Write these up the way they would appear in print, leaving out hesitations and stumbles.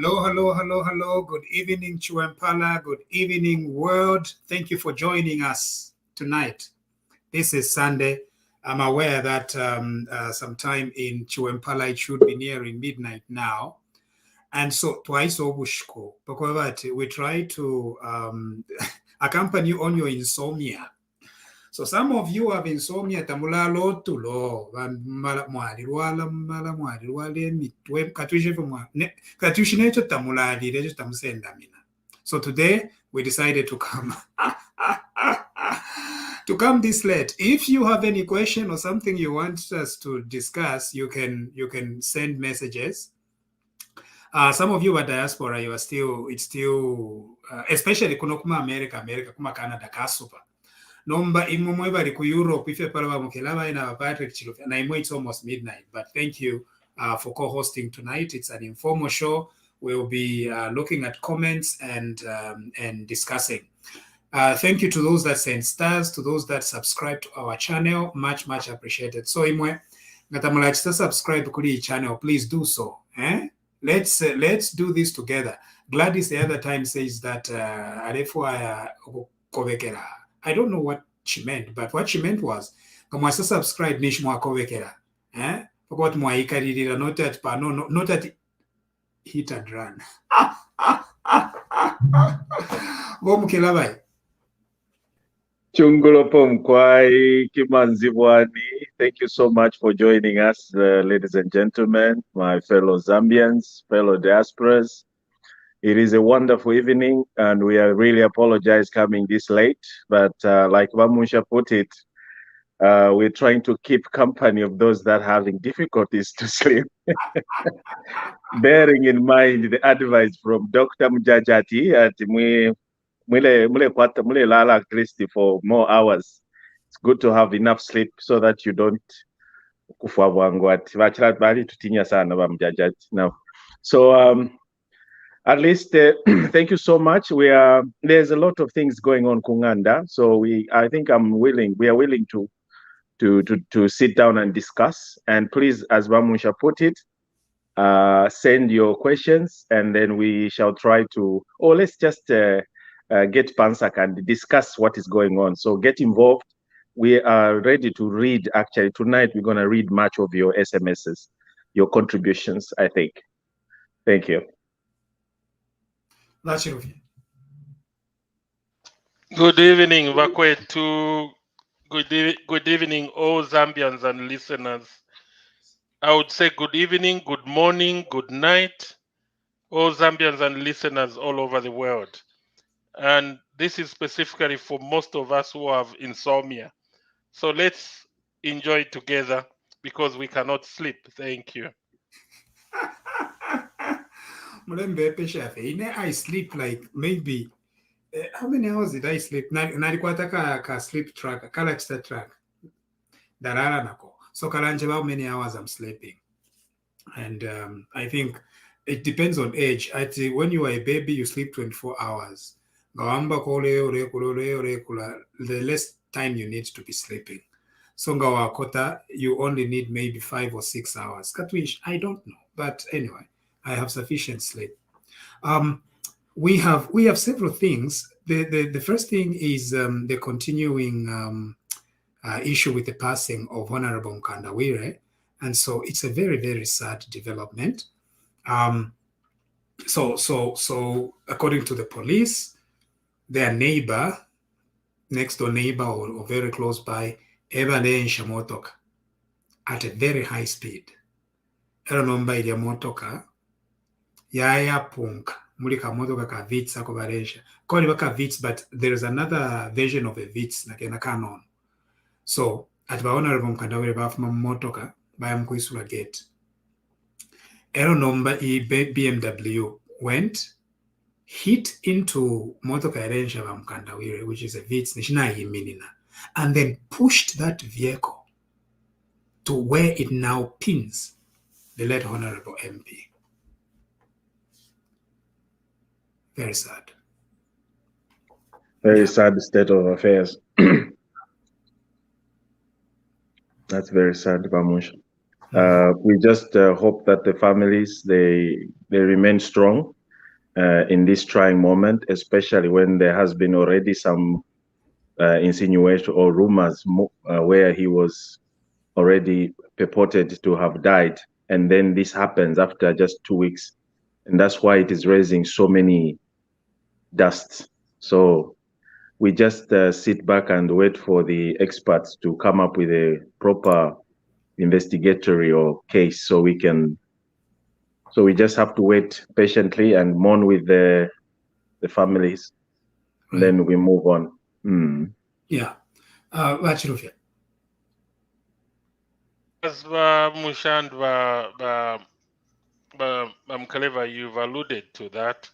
Hello. Good evening, Chuempala. Good evening, world. Thank you for joining us tonight. This is Sunday. I'm aware that sometime in Chuempala it should be nearing midnight now. And so twice obushko, we try to accompany you on your insomnia. So some of you have insomnia tamula lotulo So today we decided to come this late. If you have any question or something you want us to discuss, you can send messages. Some of you are diaspora, you are still especially kunokuma America kuma Canada kasupa. Nomba imumwe bali ku Europe ife pala bamukelaba ina Patrick Chilufi. And I know it's almost midnight, but thank you for co-hosting tonight. It's an informal show. We'll be looking at comments and discussing. Thank you to those that send stars, to those that subscribe to our channel. Much appreciated. So imwe ngatamula chita subscribe kuli channel, please do so. Let's do this together. Gladys the other time says that I don't know what she meant, but what she meant was kamwasa subscribe nish mwakovekera. Not that hit and run. Chungulopomkwai Kimanzibwani. Thank you so much for joining us, ladies and gentlemen, my fellow Zambians, fellow diasporas. It is a wonderful evening, and we are really apologize coming this late. But like Vamusha put it, we're trying to keep company of those that are having difficulties to sleep. Bearing in mind the advice from Dr. Mjajati at mule lala at least for more hours. It's good to have enough sleep so that you don't kufa bwangu ati bali tutinya sana ba Mjajati now. So at least thank you so much. There's a lot of things going on Kunganda, so we are willing to sit down and discuss. And please, as Bamusha put it, send your questions, and then we shall try to, or let's just get Pansak and discuss what is going on. So get involved. We are ready to read. Actually, tonight we're going to read much of your SMSs, your contributions, I think. Thank you. Good evening, Bakwetu. Good evening, all Zambians and listeners. I would say good evening, good morning, good night, all Zambians and listeners all over the world. And this is specifically for most of us who have insomnia. So let's enjoy together because we cannot sleep. Thank you. I sleep like maybe how many hours did I sleep? Ka sleep track, Kalaksta track. Darara nako. So Kalanje, how many hours I'm sleeping? And I think it depends on age. I think when you are a baby, you sleep 24 hours. The less time you need to be sleeping. So Ngawakota, you only need maybe 5 or 6 hours. Katwish, I don't know. But anyway, I have sufficient sleep. We have several things. The first thing is the continuing issue with the passing of Honorable Nkandawire. And so it's a very, very sad development. So according to the police, their neighbor, next door neighbor or very close by, Shamotoka at a very high speed. Eronomba ilya motoka yaya punka muli kamotoka ka Veets ako Valencia. Call it ka Veets, but there is another version of a Veets nakena canon. So at Honorable Nkandawire bafuma motoka bayamkuisula gate. Eronomba BMW went, hit into motoka yarenja ba Nkandawire, which is a Veets nishina yiminina, and then pushed that vehicle to where it now pins the late Honorable MP. Very sad. Very sad state of affairs. That's very sad, Bamush. We just hope that the families they remain strong in this trying moment, especially when there has been already some insinuation or rumors where he was already purported to have died, and then this happens after just 2 weeks, and that's why it is raising so many dusts. So we just sit back and wait for the experts to come up with a proper investigatory or case, so we just have to wait patiently and mourn with the families. Right. Then we move on. Yeah. As Mushand Mkaleva, you've alluded to that.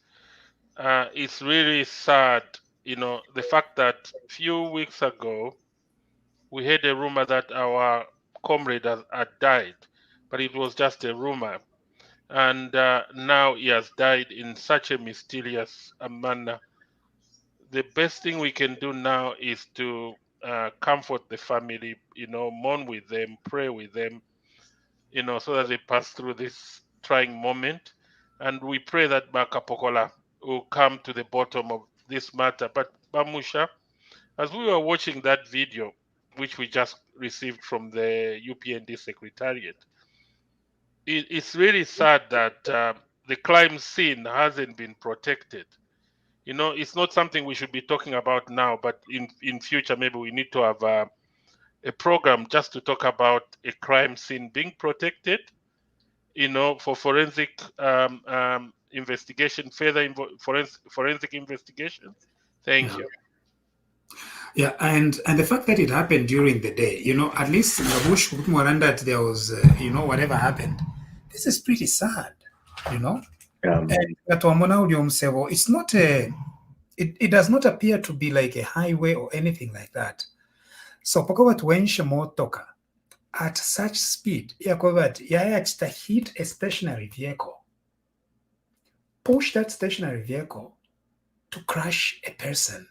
It's really sad, the fact that a few weeks ago we heard a rumor that our comrade had died, but it was just a rumor. And now he has died in such a mysterious manner. The best thing we can do now is to comfort the family, mourn with them, pray with them, so that they pass through this trying moment. And we pray that Makapokola will come to the bottom of this matter. But Bamusha, as we were watching that video, which we just received from the UPND Secretariat, it's really sad that the crime scene hasn't been protected. It's not something we should be talking about now, but in future, maybe we need to have a program just to talk about a crime scene being protected, for forensic investigation, further forensic investigation. Thank you. Yeah, and the fact that it happened during the day, at least in the bush, that there was, whatever happened. This is pretty sad, you know. And it's not it does not appear to be like a highway or anything like that. So Pokovat wenshe motoka at such speed, Yakovat to hit a stationary vehicle, push that stationary vehicle to crush a person.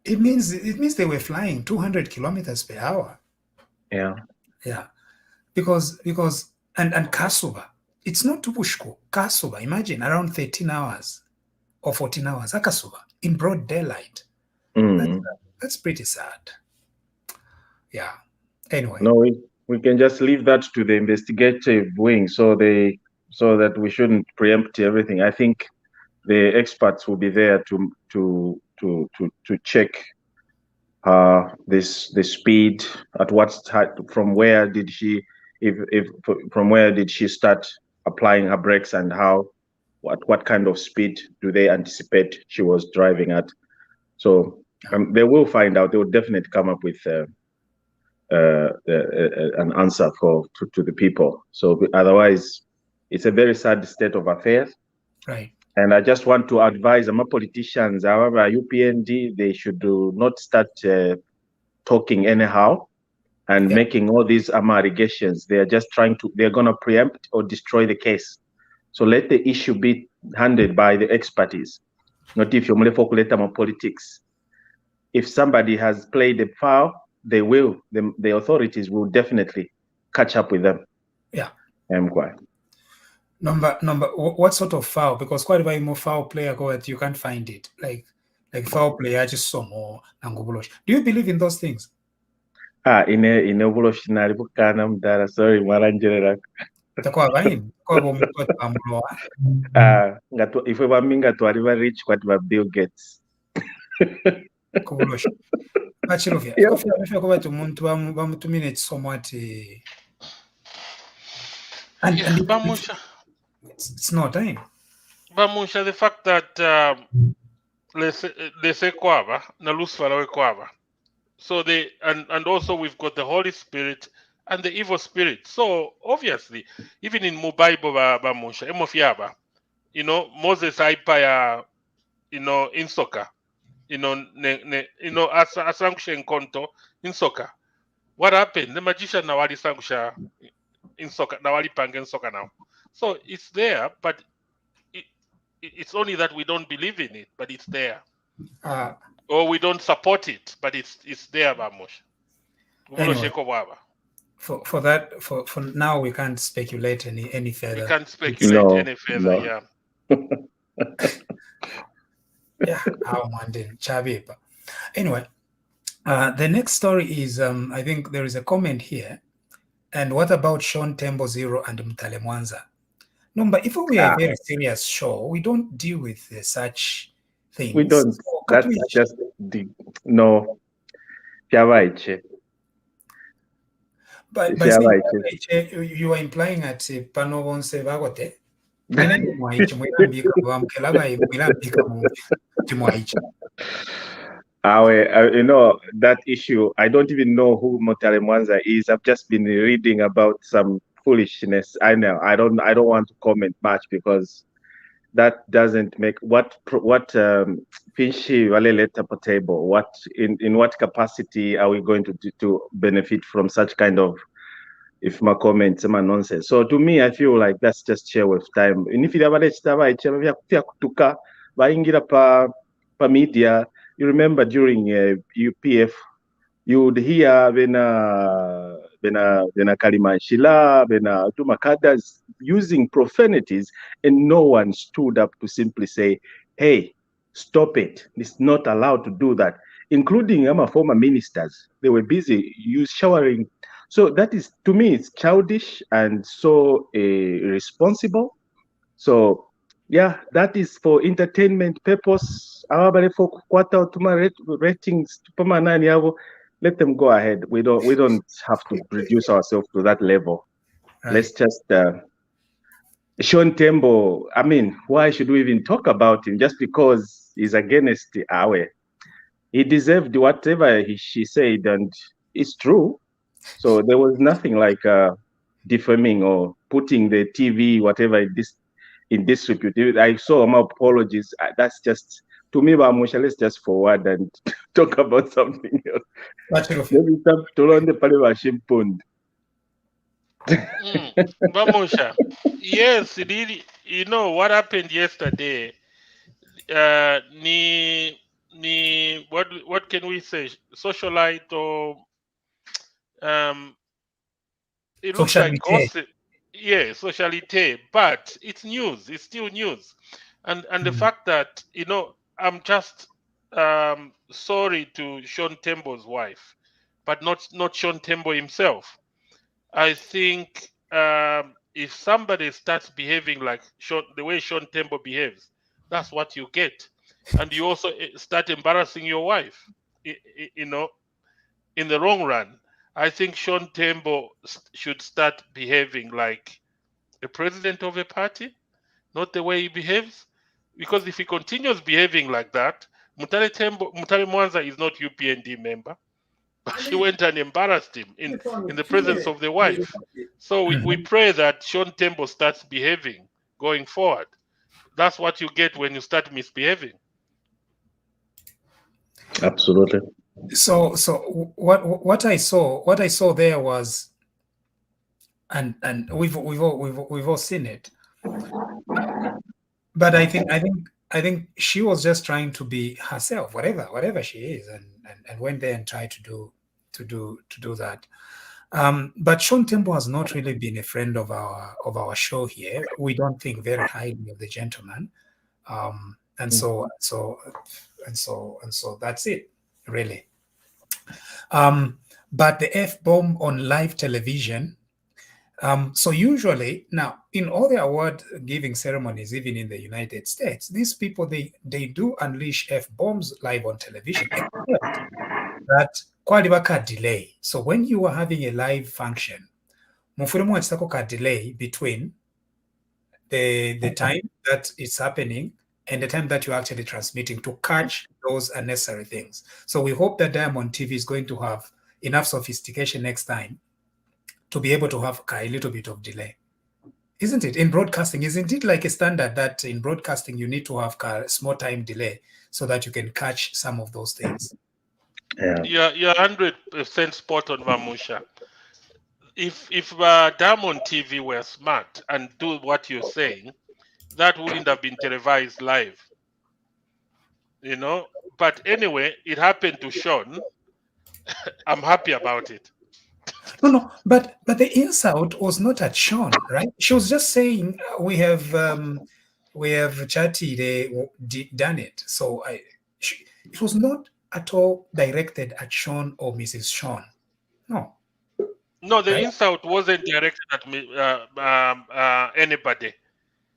It means they were flying 200 kilometers per hour. Yeah. Yeah. Because and Kasuba, it's not Tubushko. Kasuba, imagine around 13 hours or 14 hours, Akasuba, in broad daylight. That's pretty sad. Yeah. Anyway. No, we can just leave that to the investigative wing, so that we shouldn't preempt everything. I think the experts will be there to check the speed, at what from where did she from where did she start applying her brakes, and what kind of speed do they anticipate she was driving at. So they will find out. They will definitely come up with an answer to the people. So otherwise, it's a very sad state of affairs. Right. And I just want to advise our politicians, however, UPND, they should not start talking anyhow and making all these allegations. They are just they're going to preempt or destroy the case. So let the issue be handled by the expertise, not if you're more politics. If somebody has played a foul, they will. The authorities will definitely catch up with them. Yeah. Number, what sort of foul? Because quite a bit more foul player go at you can't find it. Like foul player just so more nangobulosh. Do you believe in those things? In evolutionary bukana sorry maranjera. If we were minga to arrive rich what were Bill Gates. Kubulosh. Bachilovia. And Bamusha. It's no time. Bamusha, the fact that they say kwaba, na lusfara kwaba. So and also we've got the Holy Spirit and the evil spirit. So obviously, even in Mubaibo Bamusha, Emofiaba, Moses Aipaya, in soccer, asankusha Konto in soccer. What happened? The magician nawali sankusha in soccer, nawali panga in soccer now. So it's there, but it's only that we don't believe in it, but it's there. Or we don't support it, but it's there, Bamush. Anyway, for that, for now, we can't speculate any further. We can't speculate any further, yeah. Yeah, anyway, the next story is, I think there is a comment here. And what about Sean Tembo Zero and Mtale Mwanza? No, but if we are a very serious show, we don't deal with such things. We don't. So, that's just no. But you are implying at Panovonse Vagote. That issue, I don't even know who Mtale Mwanza is. I've just been reading about some foolishness. I know. I don't want to comment much because that doesn't make what Finchi Valeleta Potable. What in what capacity are we going to benefit from such kind of, if my comments my nonsense? So to me, I feel like that's just share with time. And if you have pa media, you remember during UPF, you would hear Bena Kalimanshila, Bena Tumakadas using profanities, and no one stood up to simply say, hey, stop it. It's not allowed to do that. Including former ministers. They were busy showering. So that is, to me, it's childish and so irresponsible. So yeah, that is for entertainment purpose. For quarter ratings, let them go ahead. We don't have to reduce ourselves to that level. Right. Let's just Sean Tembo, I mean, why should we even talk about him just because he's against Awe? He deserved whatever she said, and it's true. So there was nothing like defaming or putting the TV, whatever, in disrepute. I saw my apologies. That's just, to me, let's just forward and talk about something else. Maybe stop to learn the Pale. Vamusha, yes, really, you know what happened yesterday. Ni what can we say? Socialite or it looks like gossip. Yeah, socialite, but it's news. It's still news, and the fact that I'm just sorry to Sean Tembo's wife, but not Sean Tembo himself. I think if somebody starts behaving like the way Sean Tembo behaves, that's what you get, and you also start embarrassing your wife. In the long run, I think Sean Tembo should start behaving like the president of a party, not the way he behaves. Because if he continues behaving like that, Mutale Mwanza is not UPND member. She went and embarrassed him in the presence of the wife. So we pray that Sean Tembo starts behaving going forward. That's what you get when you start misbehaving. Absolutely. So what I saw there was, and we've all seen it, but I think she was just trying to be herself, whatever she is, and went there and tried to do that. But Sean Tembo has not really been a friend of our show here. We don't think very highly of the gentleman, and so that's it, really. But the F-bomb on live television. So usually now in all the award giving ceremonies, even in the United States, these people, they do unleash F-bombs live on television, except that kwalibaka delay. So when you are having a live function, mufurimu wachitako ka delay between the time that it's happening and the time that you're actually transmitting to catch those unnecessary things. So we hope that Diamond TV is going to have enough sophistication next time to be able to have a little bit of delay. Isn't it? In broadcasting, isn't it like a standard that in broadcasting you need to have a small time delay so that you can catch some of those things? Yeah, you're 100% spot on, Vamusha. If Diamond TV were smart and do what you're saying, that wouldn't have been televised live. But anyway, it happened to Sean. I'm happy about it. No, but the insult was not at Sean, right? She was just saying we have chatted, done it. So it was not at all directed at Sean or Mrs. Sean. No. No, the insult wasn't directed at anybody.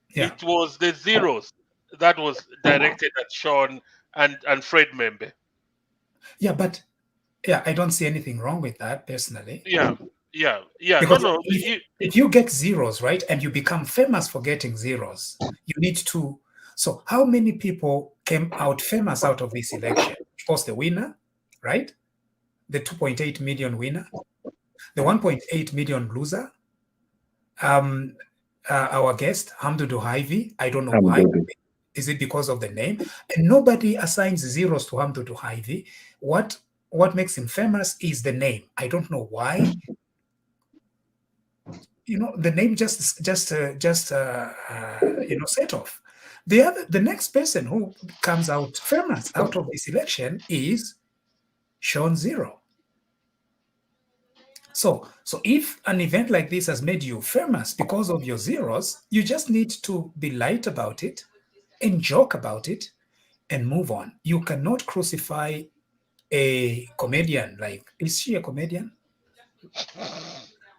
Yeah. It was the zeros that was directed at Sean and Fred Membe. Yeah, but I don't see anything wrong with that personally. Yeah. Because if you get zeros, right, and you become famous for getting zeros, you need to. So how many people came out famous out of this election? Of course, the winner, right? The 2.8 million winner, the 1.8 million loser. Our guest, Hamdu Duhaivi, I don't know why. Is it because of the name? And nobody assigns zeros to Hamdu Duhaivi. What makes him famous is the name. I don't know why. The name just set off. The next person who comes out famous out of this election is Sean Zero. So if an event like this has made you famous because of your zeros, you just need to be light about it and joke about it and move on. You cannot crucify a comedian. Like, is she a comedian?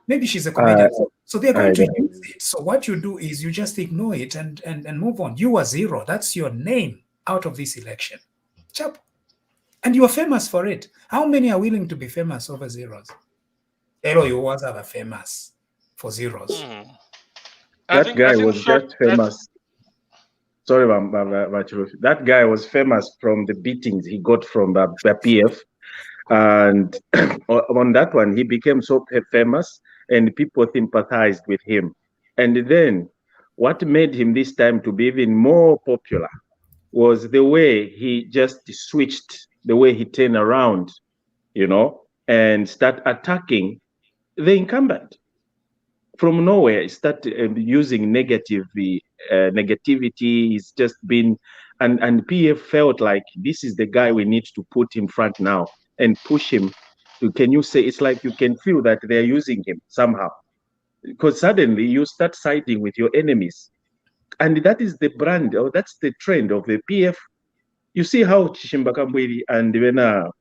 Maybe she's a comedian. So they're going to use it. So what you do is you just ignore it and move on. You are Zero. That's your name out of this election. Chap. And you are famous for it. How many are willing to be famous over zeros? You was ever famous for zeros. That guy I think was short. just famous. Sorry, that guy was famous from the beatings he got from the PF. And on that one, he became so famous and people sympathized with him. And then what made him this time to be even more popular was the way he just switched, the way he turned around, and start attacking the incumbent from nowhere. He started using negativity. He's just been, and PF felt like this is the guy we need to put in front now and push him. Can you say it's like you can feel that they're using him somehow? Because suddenly you start siding with your enemies. And that is the brand, or that's the trend of the PF. You see how Chishimbakambwiri and Avena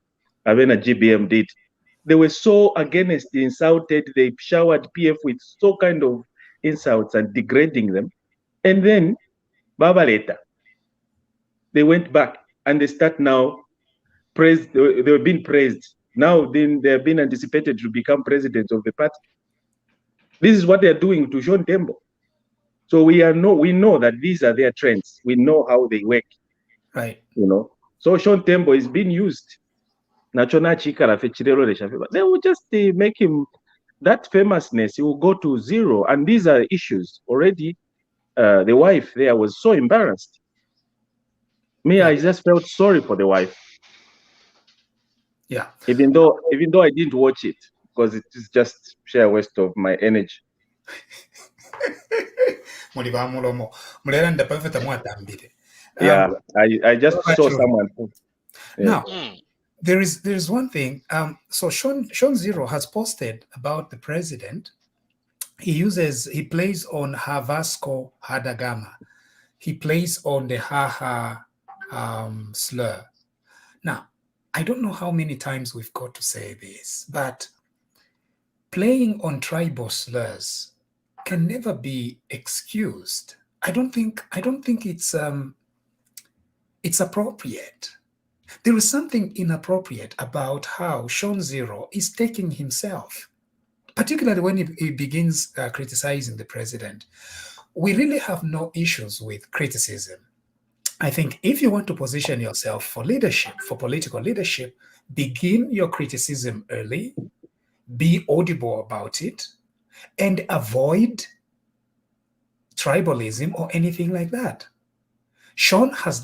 GBM did. They were so against, insulted. They showered PF with so kind of insults and degrading them. And then, Baba later, they went back and they start now praised. They were being praised. Now then they have been anticipated to become president of the party. This is what they are doing to Sean Tembo. So we know that these are their trends. We know how they work. Right. So Sean Tembo is being used. They will just make him, that famousness, he will go to zero. And these are issues already. The wife there was so embarrassed. I just felt sorry for the wife. Yeah. Even though I didn't watch it, because it is just sheer waste of my energy. Yeah, I just saw someone. Now, there is one thing. So Sean Zero has posted about the president. He plays on Havasco Hadagama. He plays on the Haha slur. Now, I don't know how many times we've got to say this, but playing on tribal slurs can never be excused. I don't think it's appropriate. There is something inappropriate about how Sean Zero is taking himself, particularly when he begins criticizing the president. We really have no issues with criticism. I think if you want to position yourself for leadership, for political leadership, begin your criticism early, be audible about it, and avoid tribalism or anything like that. Sean has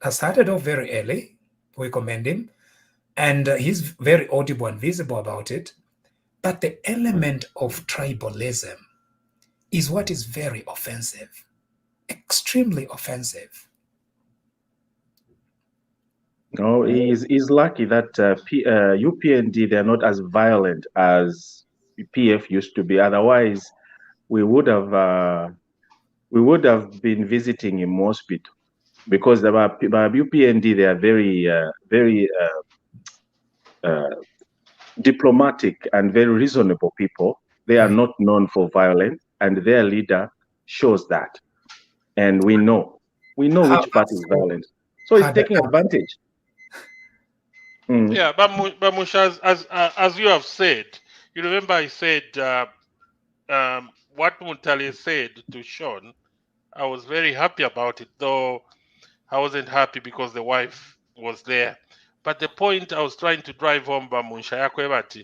started off very early. We commend him. And he's very audible and visible about it. But the element of tribalism is what is very offensive, extremely offensive. No, he's lucky that UPND, they're not as violent as PF used to be. Otherwise, we would have been visiting him more speed, because the UPND, they are very diplomatic and very reasonable people. They are not known for violence, and their leader shows that. And we know which party is violent. So he's taking advantage. Yeah, but Musha, as you have said, you remember I said what Muntali said to Sean. I was very happy about it, though I wasn't happy because the wife was there. But the point I was trying to drive home by Musha Yakwebati,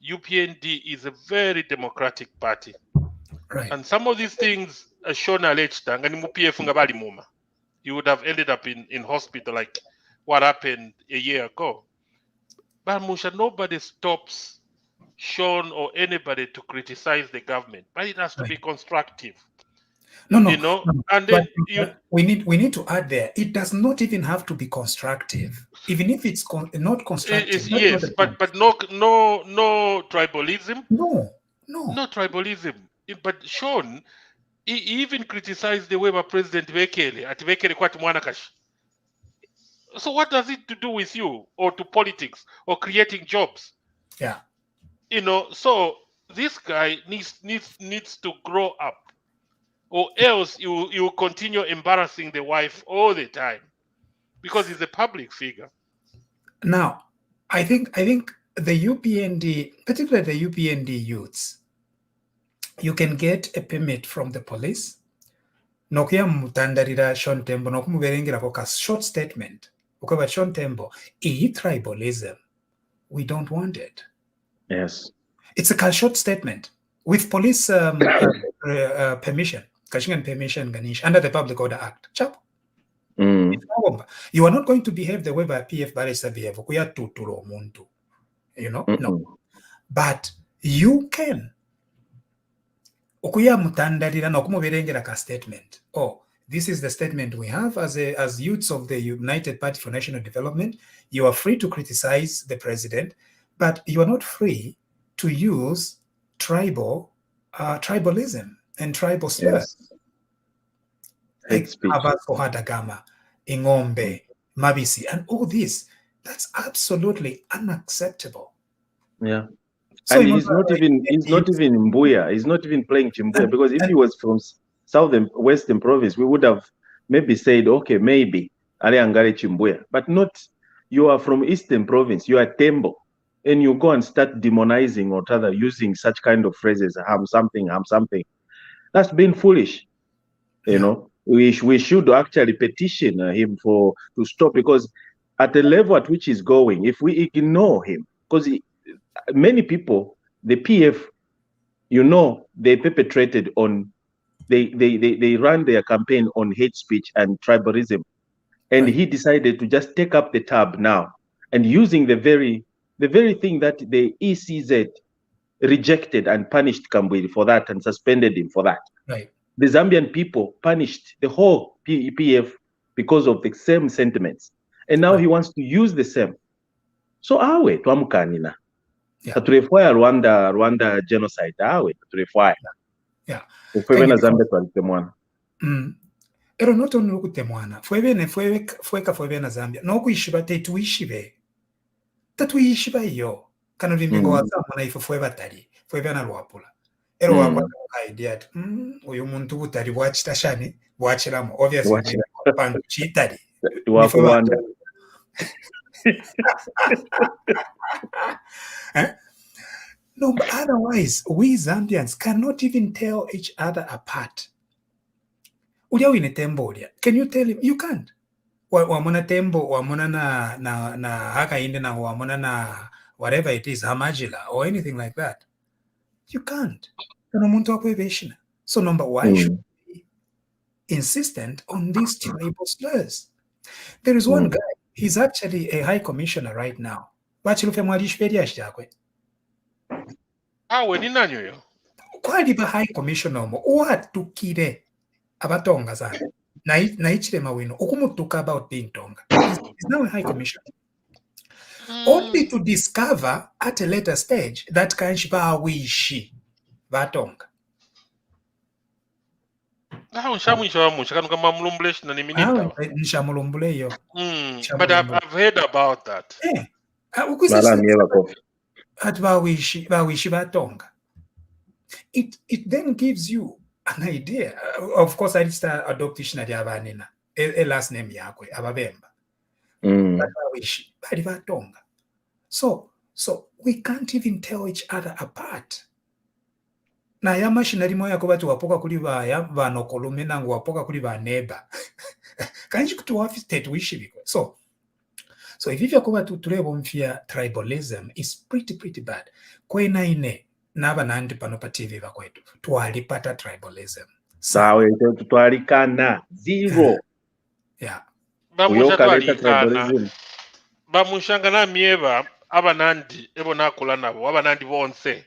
UPND is a very democratic party. Right. And some of these things Sean alleged, you would have ended up in hospital like what happened a year ago. But Musha, nobody stops Sean or anybody to criticize the government, but it has to be constructive. No. And then we need to add there. It does not even have to be constructive, even if it's not constructive. Yes, but no tribalism. No tribalism. But Sean, he even criticized the way by President Bekele at Bekele kwati mwanakashi. So what does it to do with you or to politics or creating jobs? Yeah. So this guy needs to grow up, or else you continue embarrassing the wife all the time because he's a public figure. Now, I think the UPND, particularly the UPND youths, you can get a permit from the police nokuya mutandarira Sean Tembo nokumuberengerako ka short statement okweba Sean Tembo iyi tribalism, we don't want it. Yes. It's a short statement with police permission, kashingan permission ganish under the Public Order Act. Chap. You are not going to behave the way by PF Barisa behave. Kuya tuturo omuntu. You know? No. But you can. Okuya mutandarira nokumuberengera ka statement. Oh, this is the statement we have as youths of the United Party for National Development. You are free to criticize the president, but you are not free to use tribalism and tribal slurs. Hate speech. Hadagama, Ingombe, Mabisi, and all this. That's absolutely unacceptable. Yeah. So and he's not even Mbuya. He's not even playing Chimbuya, because if he was from Southern Western Province, we would have maybe said, okay, maybe Ale Angare Chimbuya, but not. You are from Eastern Province. You are Tembo, and you go and start demonizing or rather using such kind of phrases, harm something. That's being foolish. You know, we should actually petition him to stop, because at the level at which he's going, if we ignore him, because many people, the PF, you know, they perpetrated on, they ran their campaign on hate speech and tribalism, and he decided to just take up the tab now, and using the very thing that the ECZ rejected and punished Kambwili for that and suspended him for that. Right. The Zambian people punished the whole PF because of the same sentiments, and now he wants to use the same. So awe twamukanina. Turefwaya Rwanda genocide awe turefwaya. Yeah. Ufwebena Zambia twalitemwana. Ero not only ukutemwana. Fwebena Zambia. No kuishiba tetuishibe. Tatuishiba iyo. Kano limbigo wazamwana ifu fwebena lwapula. Ero wapula idea uyu muntu butari bwachitashani bwachiramo obviously pandu chitari. Rwanda. No, but otherwise, we Zambians cannot even tell each other apart. Ulia wine Tembo ulia. Can you tell him? You can't. Wamona Tembo, wamona na haka inde na wamona na whatever it is, hamajila or anything like that. You can't. So number one, should be insistent on these tribal slurs. There is one guy. He's actually a high commissioner right now. Awe ni nanyo yo? Kwali ba high commissioner mo owatukire abatonga zana naichire mawino okumutuka about being tonga. He's now a high commissioner. Only to discover at a later stage that kanchiba wishi batonga. But I've heard about that. It then gives you an idea. Of course, I start adoption at Yavanina, a last name Yakwe, Ababemba. So we can't even tell each other apart. Na ya machinery moya kuba tuwapoka kuli baya bano kolume nangu wapoka kuli ba neighbor. Kanji kutuwafi state wishibiko. So if you kuba tulebo mfia tribalism is pretty bad. Kwena ine naba nandi panopa TVBAKWETU tuwalipata tribalism. Sawe tuwalikana zero. Yeah. Bamushanga na mieba abanandi ebo nakola nabo abanandi bonse.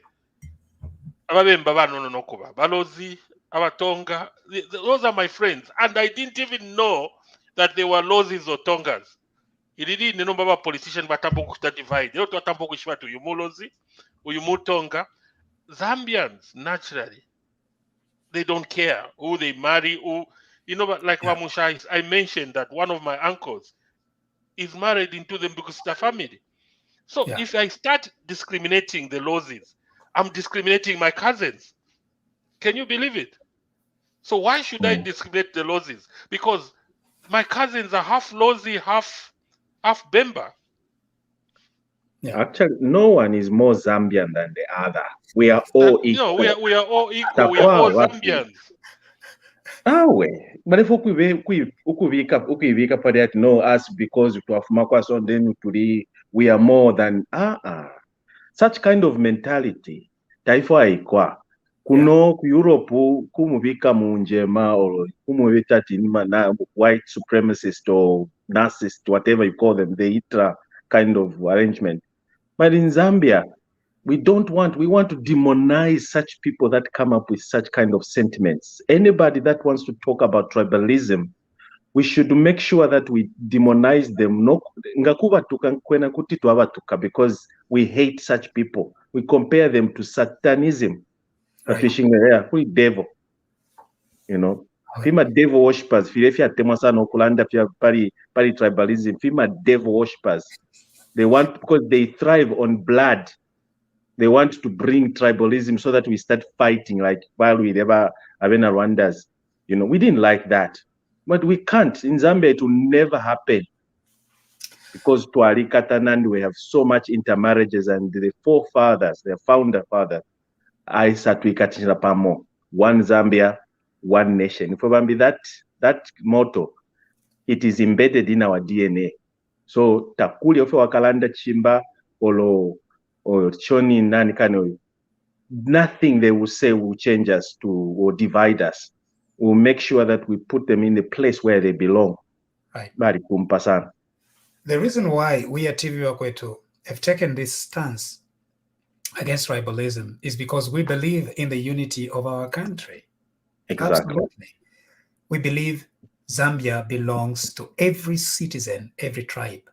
Ababemba bano nokuba balozi abatonga, those are my friends, and I didn't even know that they were lozis or tongas. Ilili neno baba politician batambo kuta divide yo batambo kushima to yumulozi uyumutonga. Zambians naturally they don't care who they marry, who, you know, but like Wamusha, I mentioned that one of my uncles is married into them because it's a family. So if I start discriminating the lozis, I'm discriminating my cousins. Can you believe it? So why should I discriminate the lozis? Because my cousins are half lozi, half Bemba. Yeah. Actually, no one is more Zambian than the other. We are all equal. We are all equal. We are all Zambians. But if ukuvika for that, no, us because then we are more than such kind of mentality. Taifa ikwa. Kuno ku Europe kumubika munjema or kumubita tinima na white supremacist or narcissist, whatever you call them, the ITRA kind of arrangement. But in Zambia, we want to demonize such people that come up with such kind of sentiments. Anybody that wants to talk about tribalism, we should make sure that we demonize them. No, because we hate such people. We compare them to Satanism. Right. Devil. You know, Fima devil worshippers, pari tribalism, Fima devil worshippers. They want, because they thrive on blood. They want to bring tribalism so that we start fighting like while we never have any Rwandas. You know, we didn't like that. But we can't. In Zambia, it will never happen. Because Tuari Katanand, we have so much intermarriages, and the forefathers, the founder father, one Zambia, one nation. If we that motto, it is embedded in our DNA. So takuli ofe wakalanda chimba or choni nani kano, nothing they will say will change us or divide us. We'll make sure that we put them in the place where they belong. Right. The reason why we at TVBAKWETU have taken this stance against tribalism is because we believe in the unity of our country. Exactly. Absolutely. We believe Zambia belongs to every citizen, every tribe,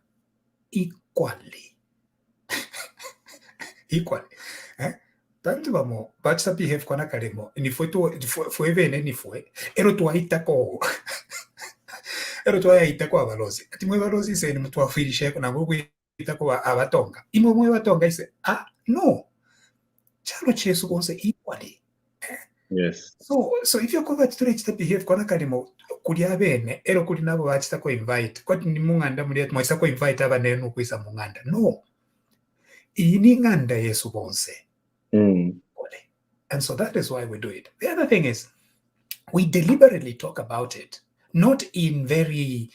equally. Equally. Tantu bamo batsa behave kona kalemo ni fwe ni fwe ero tuwaitako ero tuwaitako abalozi ati mwe balozi se ni mtu afirishe na bwo itako abatonga imwe mwe batonga ise no chalo chesu gonse equally. Yes. So if you convert to reach the behave kona kalemo kuli abene ero kuli nabo batsa ko invite kwati ni munganda muri ati mwisa ko invite abanene ukwisa munganda no ini nganda yesu bonse. And so that is why we do it. The other thing is we deliberately talk about it, not in very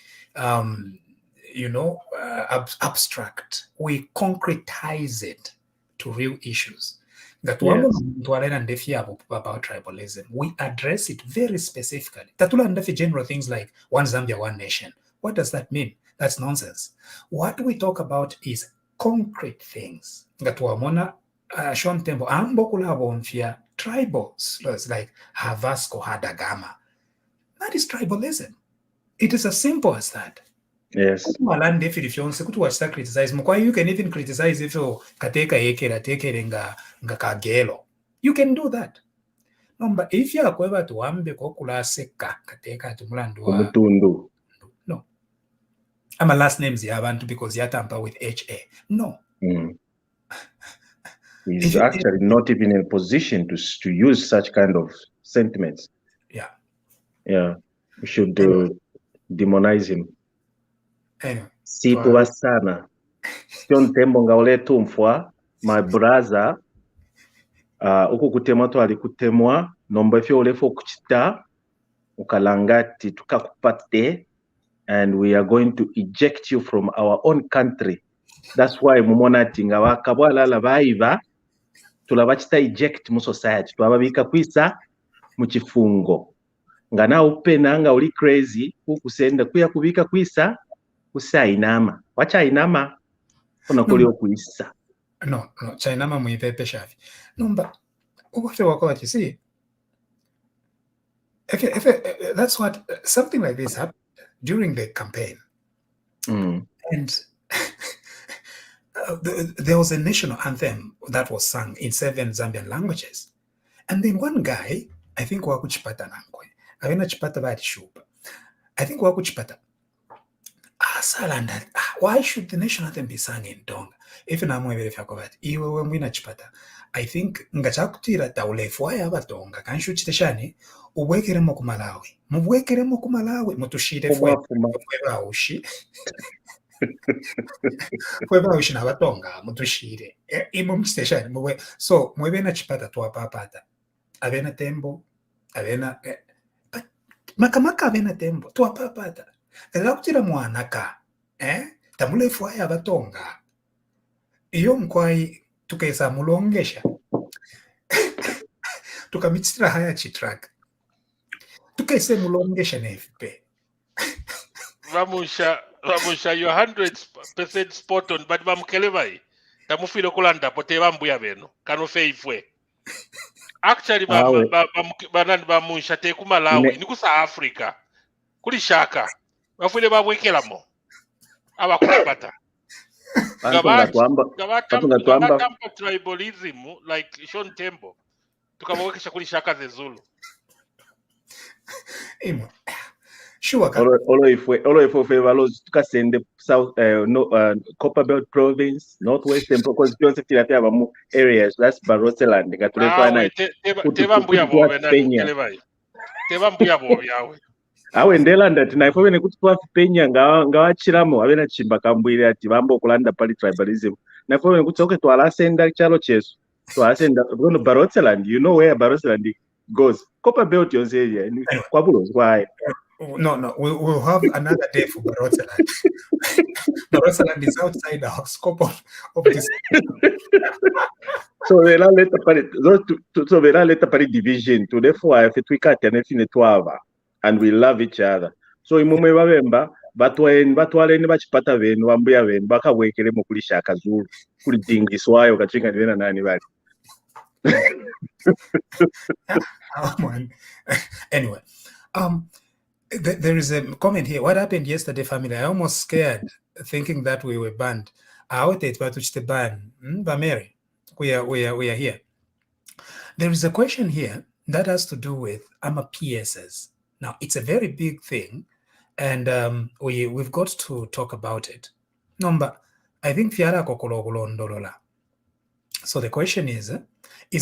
abstract. We concretize it to real issues. That one about tribalism, we address it very specifically. Tatula general things like one Zambia, one nation. What does that mean? That's nonsense. What we talk about is concrete things. That wamona Sean Tembo ambokula bonfia tribal slurs like Havasco Hadagama. That is tribalism. It is as simple as that. Yes. You can even criticize if you kateka ekera tekerenga ngakagelo. You can do that. No, but if you are kweba to ambe kokula seka kateka to mulandu. No. I'm a last names yabantu because yatampa with HA. No. He's actually not even in a position to use such kind of sentiments. Yeah. Yeah. We should demonize him. Anyway. Situa sana. Sion Tembo ngaole tumfwa, my brother, uku kutemwa to alikutemwa, nomba ifyo ulefo kuchita, ukalangati tukakupate, and we are going to eject you from our own country. That's why mumona tinga wakabwala la baiva, tulabachita eject mu society, twababika kwisa mu chifungo. Ngana upena nga uli crazy, kukusenda kuya kubika kwisa, kusainama. Wacha inama, unakuli okuisa. No, chainama muipepe shafi. No, but what you see, if that's what, something like this happened during the campaign. And there was a national anthem that was sung in 7 Zambian languages. And then one guy, I think wakuchipata nankwe, avena chipata badi shupa. I think wakuchipata. Why should the national anthem be sung in Tonga? If namwe verifakovat, iwe wemwina chipata. I think ngachakutira taulefu waya abatonga kanshu chiteshani uwekeremo kumalawi. Muwekeremo kumalawi mutushire fwe ushi. Kweba ushina batonga mutushire. Imo mstation mwe so mwebena chipata tu apapata. Avena tembo, avena makamaka avena tembo tu apapata. Ela kutira mwanaka. Tamule fwaya batonga. Iyo mkwai tukesa mulongesha. Tukamitsira haya chitrak. Tukese mulongesha na FP. Vamusha, you're 100% spot on, but vamukelevayi. Tamufile kulanda pote vambuya veno. Kano feifwe. Actually, banani vamusha te kumalawi. Ni kusa Africa. Kuli shaka. Vafule vabwekelamo. Abakulapata. Gabatampa tribalism like Sean Tembo. Tukabawekesha kuli shaka ze Zulu. Imo. Sure. Olo ifwe valos tukasende south Copper Belt province, northwestern because Joseph Tilapia bamu areas that's Barotseland ngatulefana. Tevambuya bobe nani kelevayi. Tevambuya bobe yawe. Awe ndelanda tinaife bene kuti twafipenya ngawachiramo avena chimba kambwire ati vambo kulanda pali tribalism. Naife bene kuti okay twalasenda chalo chesu. Twalasenda gono Barotseland, you know where Barotseland goes. Copper Belt yonse area. Kwabulo why? No, we'll have another day for Barotseland. Barotseland is outside our scope of this. So we let the division to therefore if we cut and if in 12 and we love each other. So imume babemba batwale ne bachipata benu bambuya benu bakawekere mu kuli shaka zulu kuli dingiswayo kachinga ndena nani bali. Oh, man. Anyway, there is a comment here. What happened yesterday, family? I almost scared thinking that we were banned. I waited but which the ban. Bameri, we are here. There is a question here that has to do with PSS. Now it's a very big thing, and we've got to talk about it. Number, I think Fiara Kokologolondolola. So the question is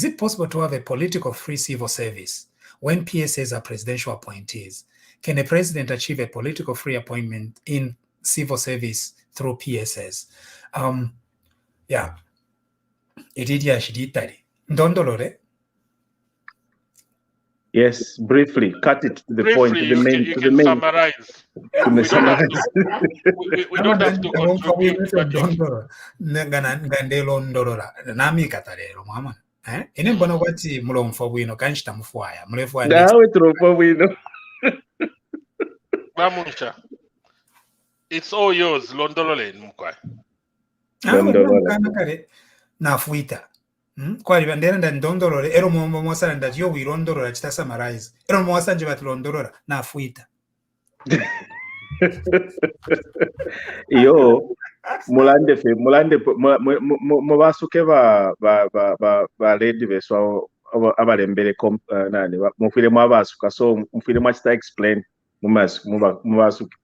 it possible to have a political free civil service when PSS are presidential appointees? Can a president achieve a political free appointment in civil service through PSS? Yeah. Ndondolore. Yes, briefly, cut it to the point. To the main. You can summarize. We don't have to contribute. Ine mbona kwati mulomfo bwino kanchita mufwaya mulefwa nawe tulomfo bwino Bamusha, it's all yours. Londolole mukwa kare nafuita kwali bandera ndondolole ero mombo mosala ndati yo wirondolola chita summarize ero mwasanje batilondolola nafuita yo mulande mubasuke ba lady beswa abalembere nani mufire mwabasuka so mufire mwachita explain mubasuke.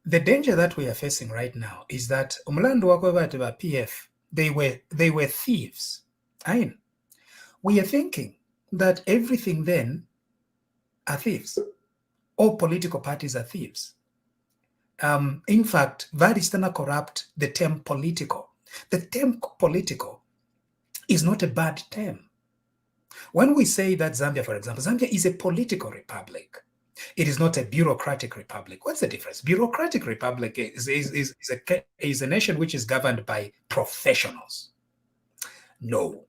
The danger that we are facing right now is that umlando wako bati ba PF they were thieves. We are thinking that everything then are thieves. All political parties are thieves. In fact, Varistana corrupt the term political. The term political is not a bad term. When we say that Zambia, for example, Zambia is a political republic. It is not a bureaucratic republic. What's the difference? Bureaucratic republic is a nation which is governed by professionals. No.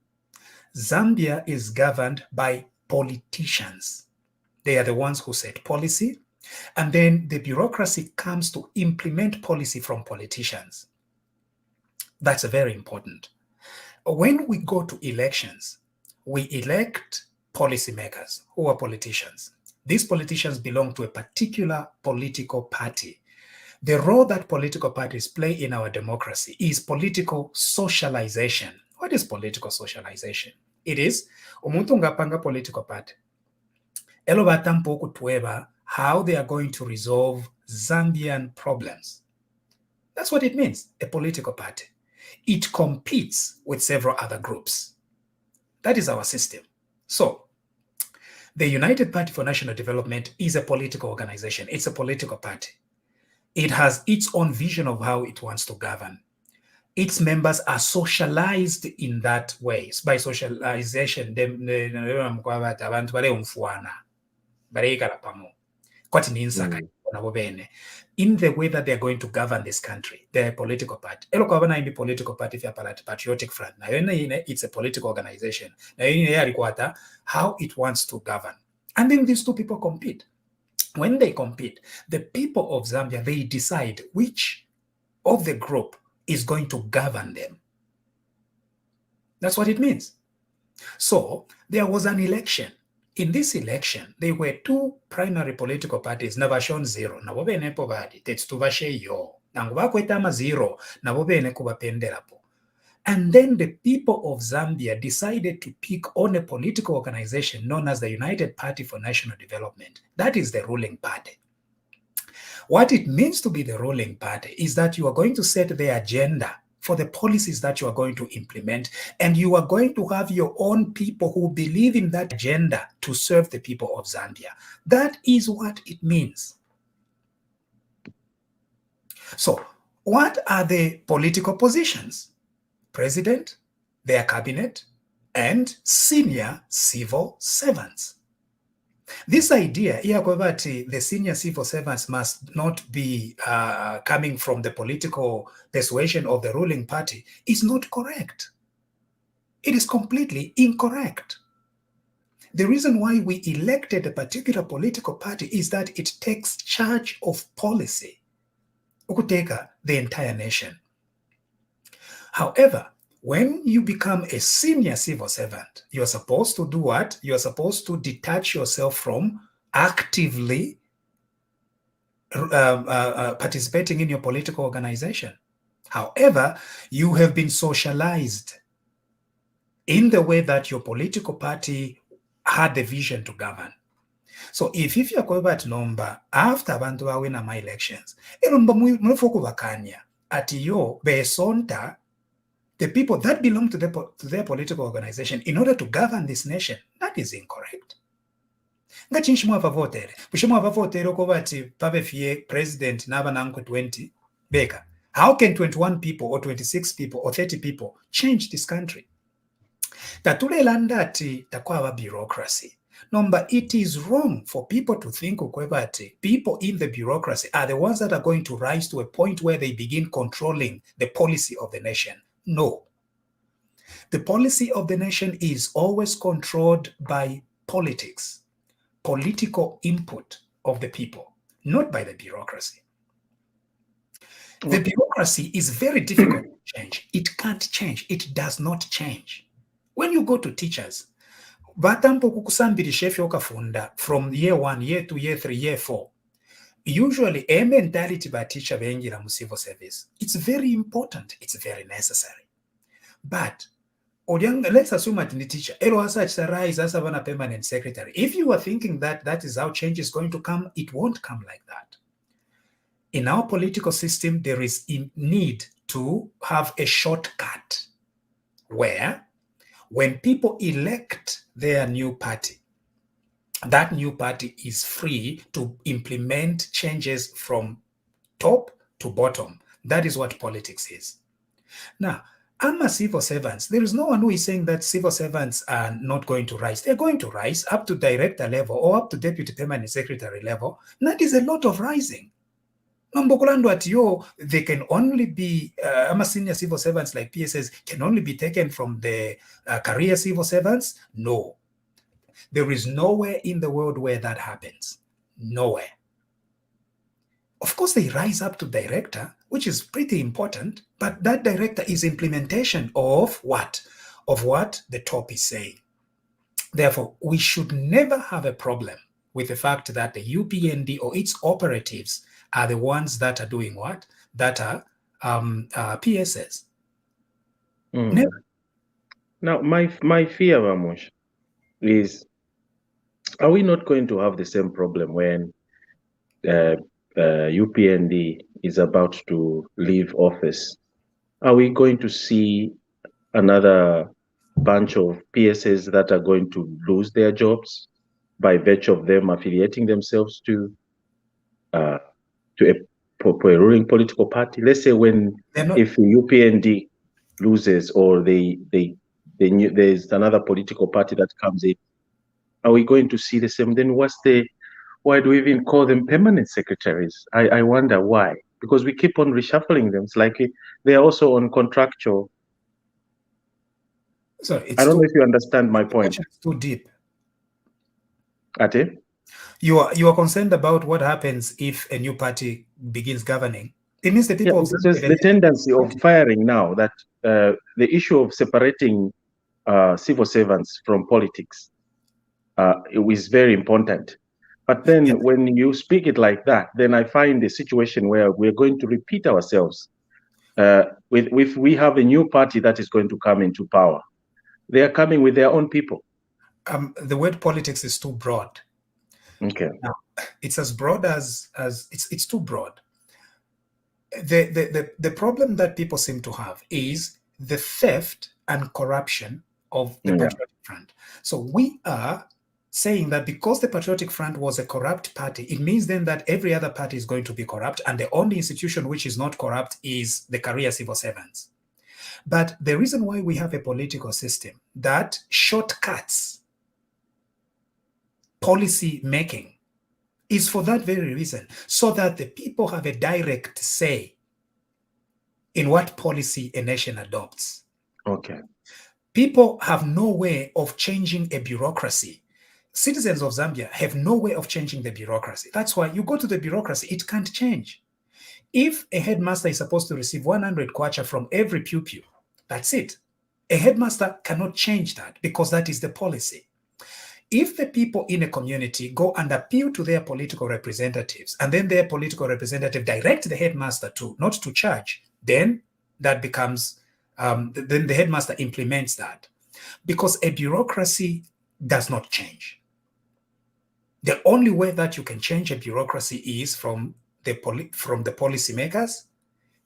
Zambia is governed by politicians. They are the ones who set policy, and then the bureaucracy comes to implement policy from politicians. That's very important. When we go to elections, we elect policymakers who are politicians. These politicians belong to a particular political party. The role that political parties play in our democracy is political socialization. What is political socialization? It is umuntu ngapanga political party. Elo batampo kutweba how they are going to resolve Zambian problems. That's what it means, a political party. It competes with several other groups. That is our system. So, the United Party for National Development is a political organization. It's a political party. It has its own vision of how it wants to govern. Its members are socialized in that way. By socialization, abantu bareyumfuana, bareyikala pamo. Kwati ninsaka nabo bene. In the way that they're going to govern this country, they're a political party. Elo kwa wana indi political party fya patriotic front. Na yone it's a political organization. Na yone yalikwata how it wants to govern. And then these two people compete. When they compete, the people of Zambia, they decide which of the group is going to govern them. That's what it means. So there was an election. In this election, there were two primary political parties, Navashon zero, Nabobene Povadi, Tetstuvashe yo, Nangubakwetama zero, Nabobene Kubapenderapo. And then the people of Zambia decided to pick on a political organization known as the United Party for National Development. That is the ruling party. What it means to be the ruling party is that you are going to set the agenda for the policies that you are going to implement, and you are going to have your own people who believe in that agenda to serve the people of Zambia. That is what it means. So, what are the political positions? President, their cabinet, and senior civil servants. This idea, the senior civil servants must not be coming from the political persuasion of the ruling party, is not correct. It is completely incorrect. The reason why we elected a particular political party is that it takes charge of policy, ukuteka the entire nation. However, when you become a senior civil servant, you're supposed to do what? You're supposed to detach yourself from actively participating in your political organization. However, you have been socialized in the way that your political party had the vision to govern. So if you're going at number after abantu bawina my elections, at yo besonta the people that belong to their political organization in order to govern this nation. That is incorrect. President 20 Beka. How can 21 people or 26 people or 30 people change this country? Bureaucracy. Number, it is wrong for people to think people in the bureaucracy are the ones that are going to rise to a point where they begin controlling the policy of the nation. No. The policy of the nation is always controlled by politics, political input of the people, not by the bureaucracy. The bureaucracy is very difficult to change. It can't change. It does not change. When you go to teachers, from year 1, year 2, year 3, year 4, usually a mentality by teacher bengira mu civil service. It's very important. It's very necessary. But let's assume that the teacher rise as a permanent secretary. If you are thinking that that is how change is going to come, it won't come like that. In our political system, there is a need to have a shortcut where when people elect their new party, that new party is free to implement changes from top to bottom. That is what politics is. Now, I'm a civil servants. There is no one who is saying that civil servants are not going to rise. They're going to rise up to director level or up to deputy permanent secretary level. And that is a lot of rising. They can only be, I'm a senior civil servants like PSS can only be taken from the career civil servants. No. There is nowhere in the world where that happens. Nowhere. Of course, they rise up to director, which is pretty important, but that director is implementation of what? Of what the top is saying. Therefore, we should never have a problem with the fact that the UPND or its operatives are the ones that are doing what? That are PSS. Never. Now, my fear, Ramosh, is, are we not going to have the same problem when UPND is about to leave office? Are we going to see another bunch of PSS that are going to lose their jobs by virtue of them affiliating themselves to a ruling political party? Let's say if the UPND loses or there's another political party that comes in, are we going to see the same? Then why do we even call them permanent secretaries? I wonder why. Because we keep on reshuffling them. It's like they are also on contractual. Sorry, I don't know if you understand my point. It's too deep. Ate? You are concerned about what happens if a new party begins governing. It means the people because the tendency of firing now, that the issue of separating civil servants from politics is very important. But then when you speak it like that, then I find a situation where we're going to repeat ourselves. If we have a new party that is going to come into power, they are coming with their own people. The word politics is too broad. Okay. Now, it's as broad as it's too broad. The problem that people seem to have is the theft and corruption of the Patriotic Front. So we are saying that because the Patriotic Front was a corrupt party, it means then that every other party is going to be corrupt, and the only institution which is not corrupt is the career civil servants. But the reason why we have a political system that shortcuts policy making is for that very reason, so that the people have a direct say in what policy a nation adopts. Okay. People have no way of changing a bureaucracy. Citizens of Zambia have no way of changing the bureaucracy. That's why you go to the bureaucracy, it can't change. If a headmaster is supposed to receive 100 kwacha from every pupil, that's it. A headmaster cannot change that because that is the policy. If the people in a community go and appeal to their political representatives, and then their political representative direct the headmaster not to charge, then that becomes, then the headmaster implements that. Because a bureaucracy does not change. The only way that you can change a bureaucracy is from the policymakers,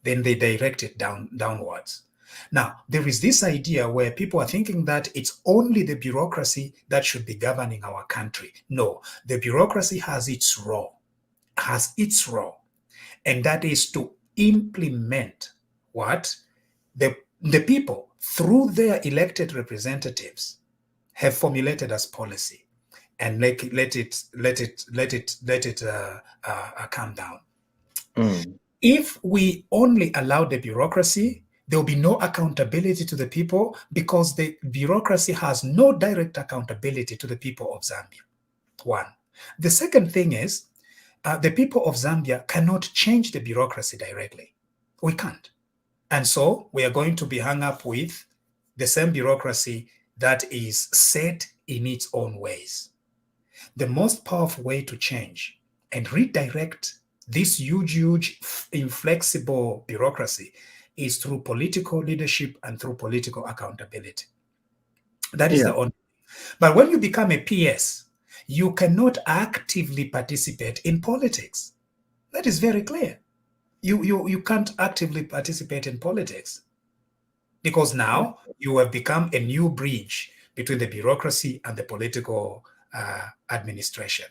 then they direct it downwards. Now, there is this idea where people are thinking that it's only the bureaucracy that should be governing our country. No, the bureaucracy has its role, and that is to implement what the people, through their elected representatives, have formulated as policy, and let it come down. If we only allow the bureaucracy, there will be no accountability to the people, because the bureaucracy has no direct accountability to the people of Zambia. One. The second thing is, the people of Zambia cannot change the bureaucracy directly. We can't. And so we are going to be hung up with the same bureaucracy that is set in its own ways. The most powerful way to change and redirect this huge, inflexible bureaucracy is through political leadership and through political accountability. That is the only. But when you become a PS, you cannot actively participate in politics. That is very clear. You can't actively participate in politics, because now you have become a new bridge between the bureaucracy and the political administration.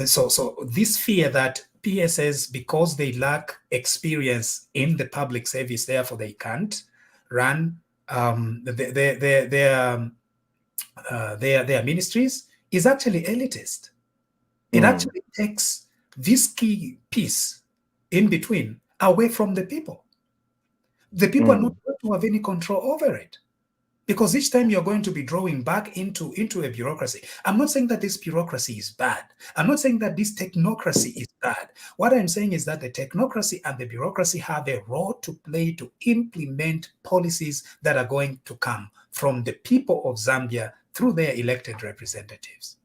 So this fear that PSs, because they lack experience in the public service, therefore they can't run their ministries, is actually elitist. It actually takes this key piece in between away from the people. The people are not going to have any control over it, because each time you're going to be drawing back into a bureaucracy. I'm not saying that this bureaucracy is bad. I'm not saying that this technocracy is bad. What I'm saying is that the technocracy and the bureaucracy have a role to play to implement policies that are going to come from the people of Zambia through their elected representatives.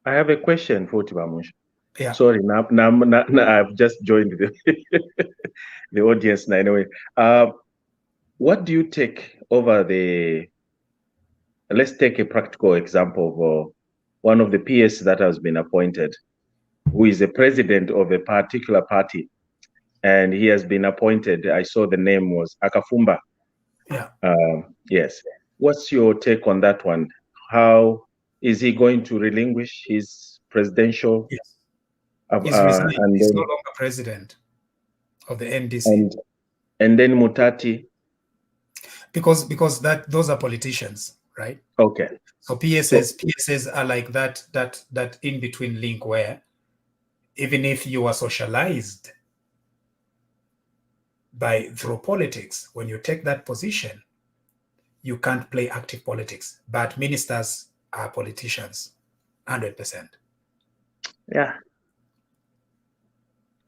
I have a question for Tibamush. Yeah. Sorry, now I've just joined the audience now. Anyway, what do you take over let's take a practical example of one of the PS that has been appointed, who is a president of a particular party, and he has been appointed. I saw the name was Akafumba. Yeah. Yes. What's your take on that one? How is he going to relinquish his presidential. Yes. He's resigned. And He's then, no longer president of the NDC. And then Mutati. Because those are politicians, right? Okay. So PSs are like that in between link where even if you are socialized through politics, when you take that position, you can't play active politics. But ministers are politicians, 100%. Yeah.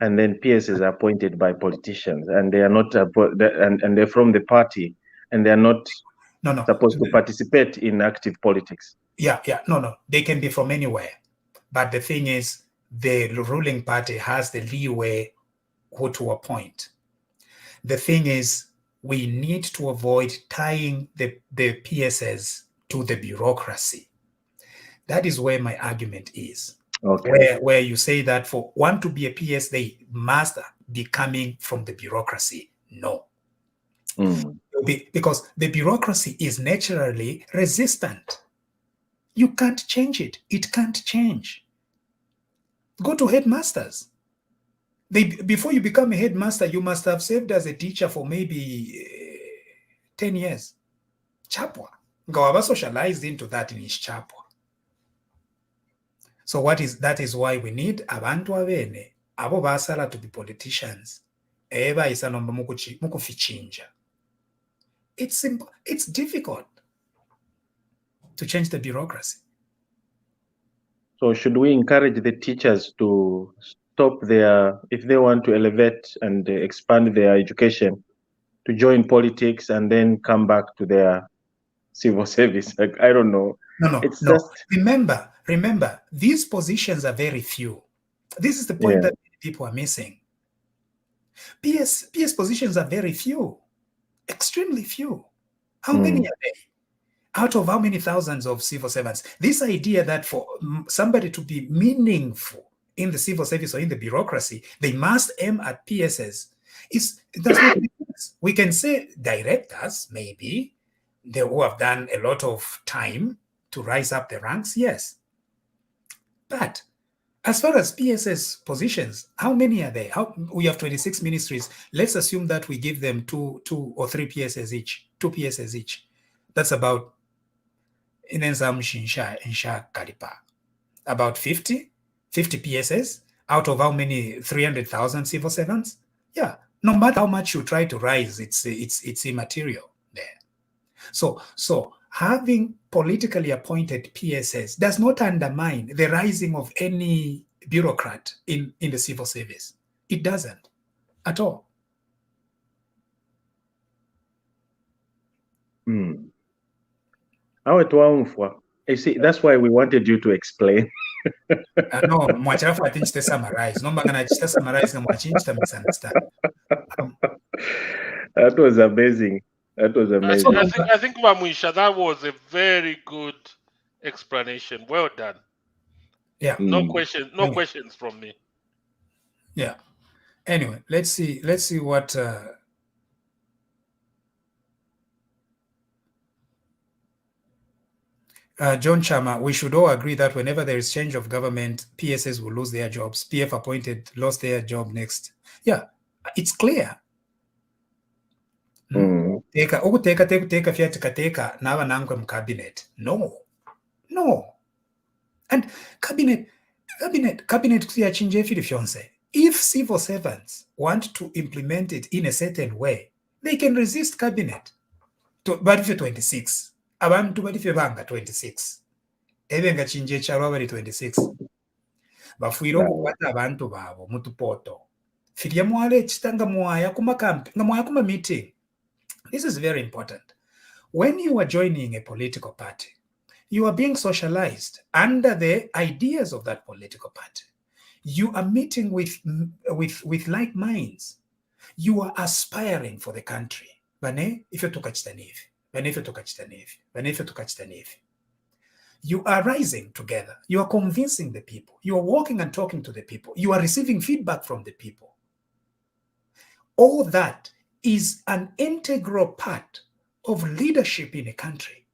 And then PSs are appointed by politicians, and they are not, and they're from the party, and they're not supposed to participate in active politics. Yeah. No. They can be from anywhere. But the thing is, the ruling party has the leeway who to appoint. The thing is, we need to avoid tying the PSs to the bureaucracy. That is where my argument is. Okay. Where you say that for one to be a PS, they must be coming from the bureaucracy. No. Because the bureaucracy is naturally resistant. You can't change it. It can't change. Go to headmasters. Before you become a headmaster, you must have served as a teacher for maybe 10 years. Chapwa. Ngawaba socialized into that in his chapwa. So that is why we need abantu abene abo basala to be politicians. Eba isanomba mukufichinja. It's simple. It's difficult to change the bureaucracy. So should we encourage the teachers to stop if they want to elevate and expand their education, to join politics and then come back to their civil service? Like, I don't know. No. Just... Remember, these positions are very few. This is the point that people are missing. PS positions are very few, extremely few. How many are they? Out of how many thousands of civil servants? This idea that for somebody to be meaningful in the civil service or in the bureaucracy, they must aim at PSs. That's not the case. We can say directors, maybe, who have done a lot of time to rise up the ranks, yes. But as far as PSS positions, how many are there? We have 26 ministries. Let's assume that we give them two or three PSS each, 2 PSS each. That's about about 50 PSS out of how many? 300,000 civil servants? Yeah, no matter how much you try to rise, it's immaterial there. So having politically appointed PSS does not undermine the rising of any bureaucrat in the civil service. It doesn't at all. You see, that's why we wanted you to explain. No, mwacharafu atinchi to summarize. No mbangana to summarize na mwachinchi to misunderstand. That was amazing. That was amazing. I think Mamuisha, that was a very good explanation. Well done. Yeah. No questions from me. Yeah. Anyway, let's see what John Chama, we should all agree that whenever there is change of government, PSS will lose their jobs. PF appointed lost their job next. Yeah, it's clear. Teka fiat nava nangwe cabinet. No. And cabinet kuyachinje fionse. If civil servants want to implement it in a certain way, they can resist cabinet. But if you're 26, abantu balife banga 26 ebenga chinje chalo bali 26 bafuira okukwata abantu babo mutupoto firia mwale chitanga mwaya kumakampi nga mwaya kuma meeting. This is very important. When you are joining a political party, you are being socialized under the ideas of that political party. You are meeting with like minds. You are aspiring for the country. Bane if you toka chitanivi. You are rising together. You are convincing the people. You are walking and talking to the people. You are receiving feedback from the people. All that is an integral part of leadership in a country.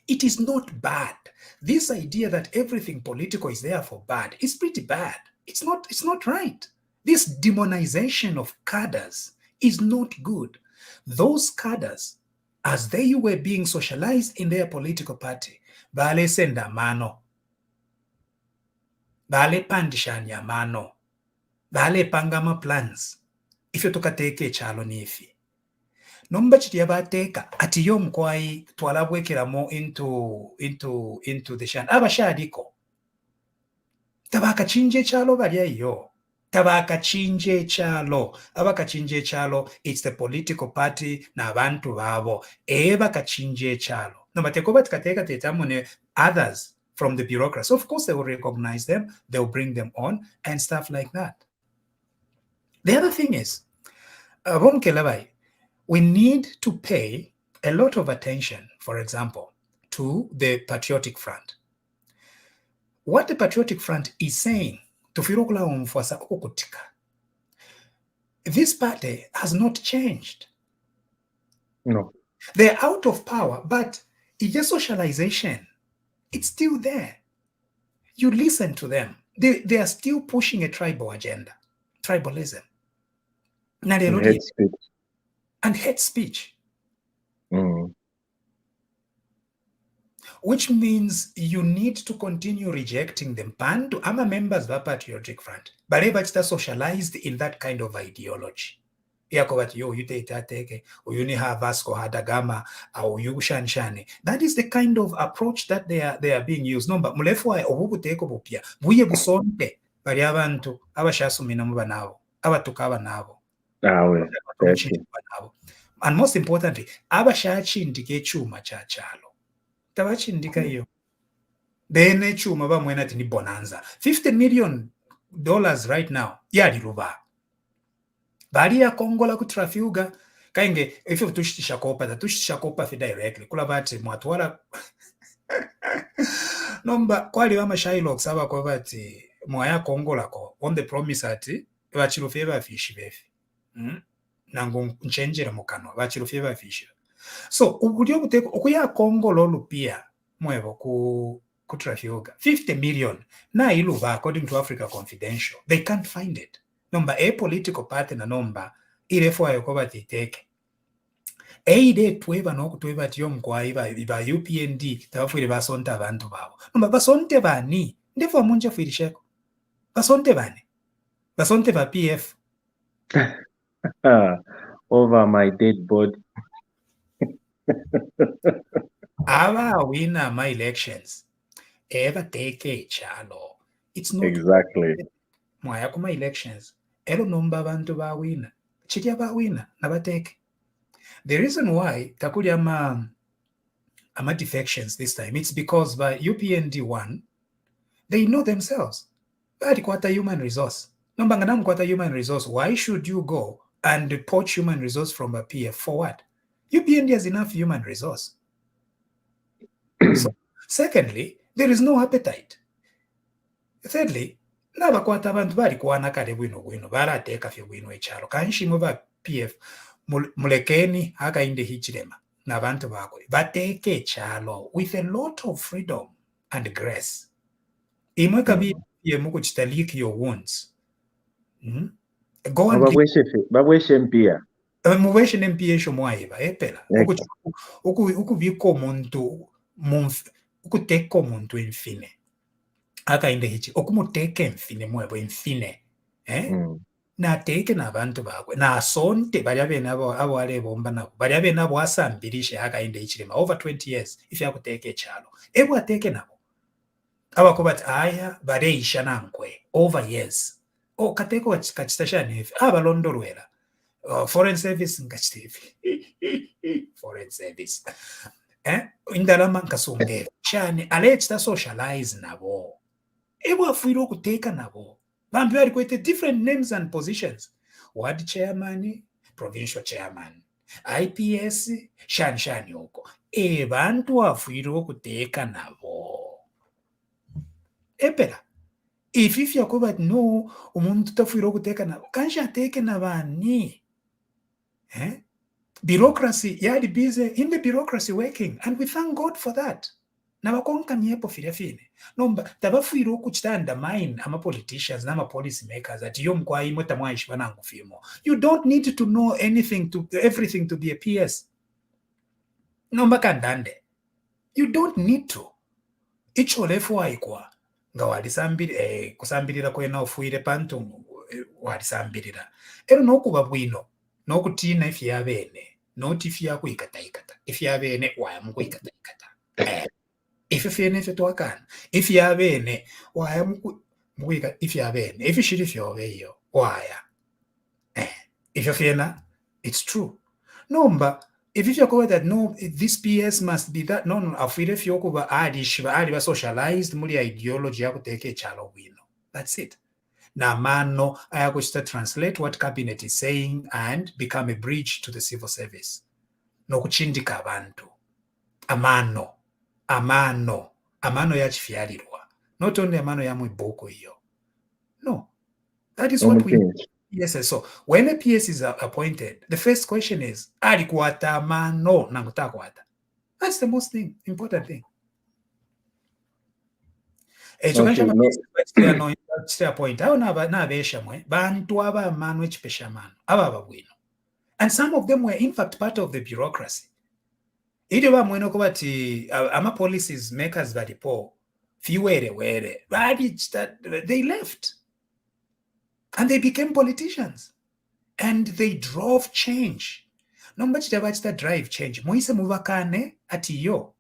It is not bad. This idea that everything political is therefore bad is pretty bad. It's not right. This demonization of cadres is not good. Those cadres, as they were being socialized in their political party, bale senda mano, bale pandishanya mano, bale pangama plans. Ifyo tukateke chalo nifi. Nomba chiti abateeka ati yo mkwai twalabwekeramu into the shan abashadiko tabakachinja ekyalo balyayo tabakachinja ekyalo abakachinja ekyalo it's the political party n'abantu baabo bakachinja ekyalo nomba tekoba tikateeka tetamu ne others from the bureaucracy. Of course they will recognize them, they'll bring them on and stuff like that. The other thing is we need to pay a lot of attention, for example, to the Patriotic Front. What the Patriotic Front is saying, this party has not changed. No. They're out of power, but it's just socialization. It's still there. You listen to them. They are still pushing a tribal agenda, tribalism. And hate speech. Which means you need to continue rejecting them. Pandu, I'm a members of the Patriotic Front, but everybody socialized in that kind of ideology. That is the kind of approach that they are being used. No, but mulefwa obubuteko bupya buye busonte bali abantu abashasumina mu banabo abatukaba nabo. And most importantly, abashachindika echuma cha chalo. Tabachindika iyo. Then echuma bamwena ati ni bonanza. $50 million right now. Yali ruba. Bali ya kongola kutrafiuga. Kainge, if you tushtisha kopa fi directly. Kula bati mwatuwala. Nomba, kwa liwama Shylocks aba kwa bati mwaya kongola ko. On the promise ati, wachilufeva fishi befi. Nangu nchenjera mukano bachirufye bafisha. So ukulyo kuteko okuya Kongo lupia mwebo ku trafioga 50 million na iluva according to Africa Confidential. They can't find it. Nomba a political party na nomba ilefo ayoko batiteke. Eide tweba no kutweba tiyo mkwa iba UPND tabafuire basonta abantu babo. Nomba basonte bani ndefo amunja fuirisheko. Basonte bani. Basonte ba PF. Over my dead body. Aba winner my elections. Ever take a chalo. It's not exactly. Mwaya kuma elections. Elo nomba bantu ba winner. Chikia ba winner. Nabateke. The reason why takuli ama defections this time, it's because by UPND 1, they know themselves. Badi kwata human resource. Nomba nganamu kwata human resource. Why should you go and poach human resource from a PF for what? UPND has enough human resource. So, secondly, there is no appetite. Thirdly, nabakwata abantu bali kuwana kale bwino barateka fye bwino echalo kanshimo ba PF mulekeni akainde hichirema nabantu bakwe bateke echalo with a lot of freedom and grace. Imwe kabi yemu kuchitaliki your wounds. Go and babweshe mpia. Mubeshe n'empia esho mwaiba epela. Ukubiko omuntu ukuteka omuntu enfine. Akainde hichi okumuteka enfine mwebo enfine. Na teke n'abantu bakwe na asonte bali abenabo abwale bomba nabo bali abenabo asambirishe akainde hichirema over 20 years if yakuteka echalo ebu ateke nabo abakobati aya bareisha nankwe over years kateko kachitashani hivi abalondolwera foreign service ngachitevi foreign service indalama nkasungera chani alechita socialize nabo ebu afuiro kuteka nabo bambi bali kwete different names and positions ward chairman provincial chairman IPS shani huko bantu afuiro kuteka nabo epera if yakuba no umuntu tafuiro kuteka nabo kansha teke nabani bureaucracy yali busy in the bureaucracy working, and we thank God for that. Nabakonkanyepo firefine nomba tabafuira okuchitanda mine ama politicians nama policy makers ati yo mkwai mweta mwaishi banangu fimo. You don't need to know everything to be a PS. Nomba kandande. You don't need to. Icholefu waikwa nga walisambiri kusambirira kwena ofuire pantu walisambirira ero nokuba bwino nokutina ifi yabene noti ifi yakuikataikata ifi yabene wayamukuikataikata ifi fene fe twakana ifi yabene wayamukuika ifi yabene ifi shiri fyobeyo waya ifi fena it's true nomba if you go that no, this PS must be that no afire fyokuba ali ba socialized muri ideology yakuteke chalo wino. That's it. Na mano ayakuchita translate what cabinet is saying and become a bridge to the civil service. No kuchindika abantu. Amano yachifyalirwa. Not only amano ya mwiboko hiyo. No. That is what we Yes, so when a PS is appointed, the first question is, alikuwata mano nangutakwata. That's the most important thing. And some of them were in fact part of the bureaucracy. Ama policies makers badipo they left. And they became politicians. And they drove change. Nomba chitavachita drive change. Moise muvakane ati yo.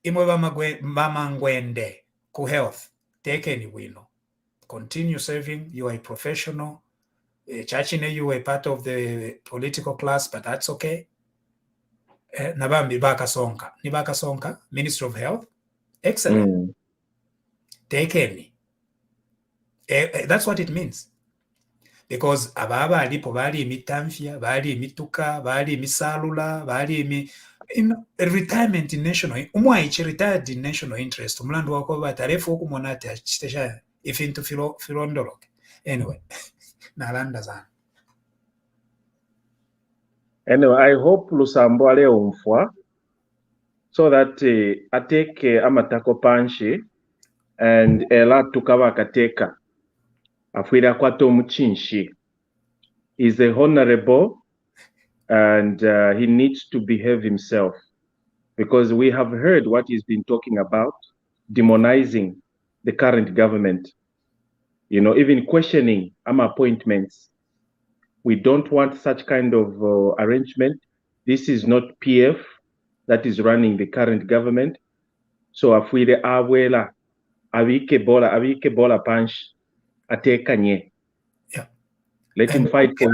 Imwe bamangwende ku health. Take any wino. Continue serving. You are a professional. Chachine, you were part of the political class, but that's okay. Nabambi bakasonka. Nibakasonka, Minister of Health. Excellent. Take any. That's what it means. Because ababa alipo bali imitamfia, bali imituka, bali imisalula, bali retirement in national, umwaichi retired in national interest, umlandu wako batarefu huku monate achitesha ifintu filondoloke. Anyway, nalanda zana. Anyway, I hope Lusambo ale umfwa so that ateke amatako panshi and ela tukaba kateka. Afwira kwato muchinshi is a honorable and he needs to behave himself because we have heard what he's been talking about, demonizing the current government, you know, even questioning appointments. We don't want such kind of arrangement. This is not PF that is running the current government. So afwire awela awike bola punch atekanye. Yeah. Let him fight for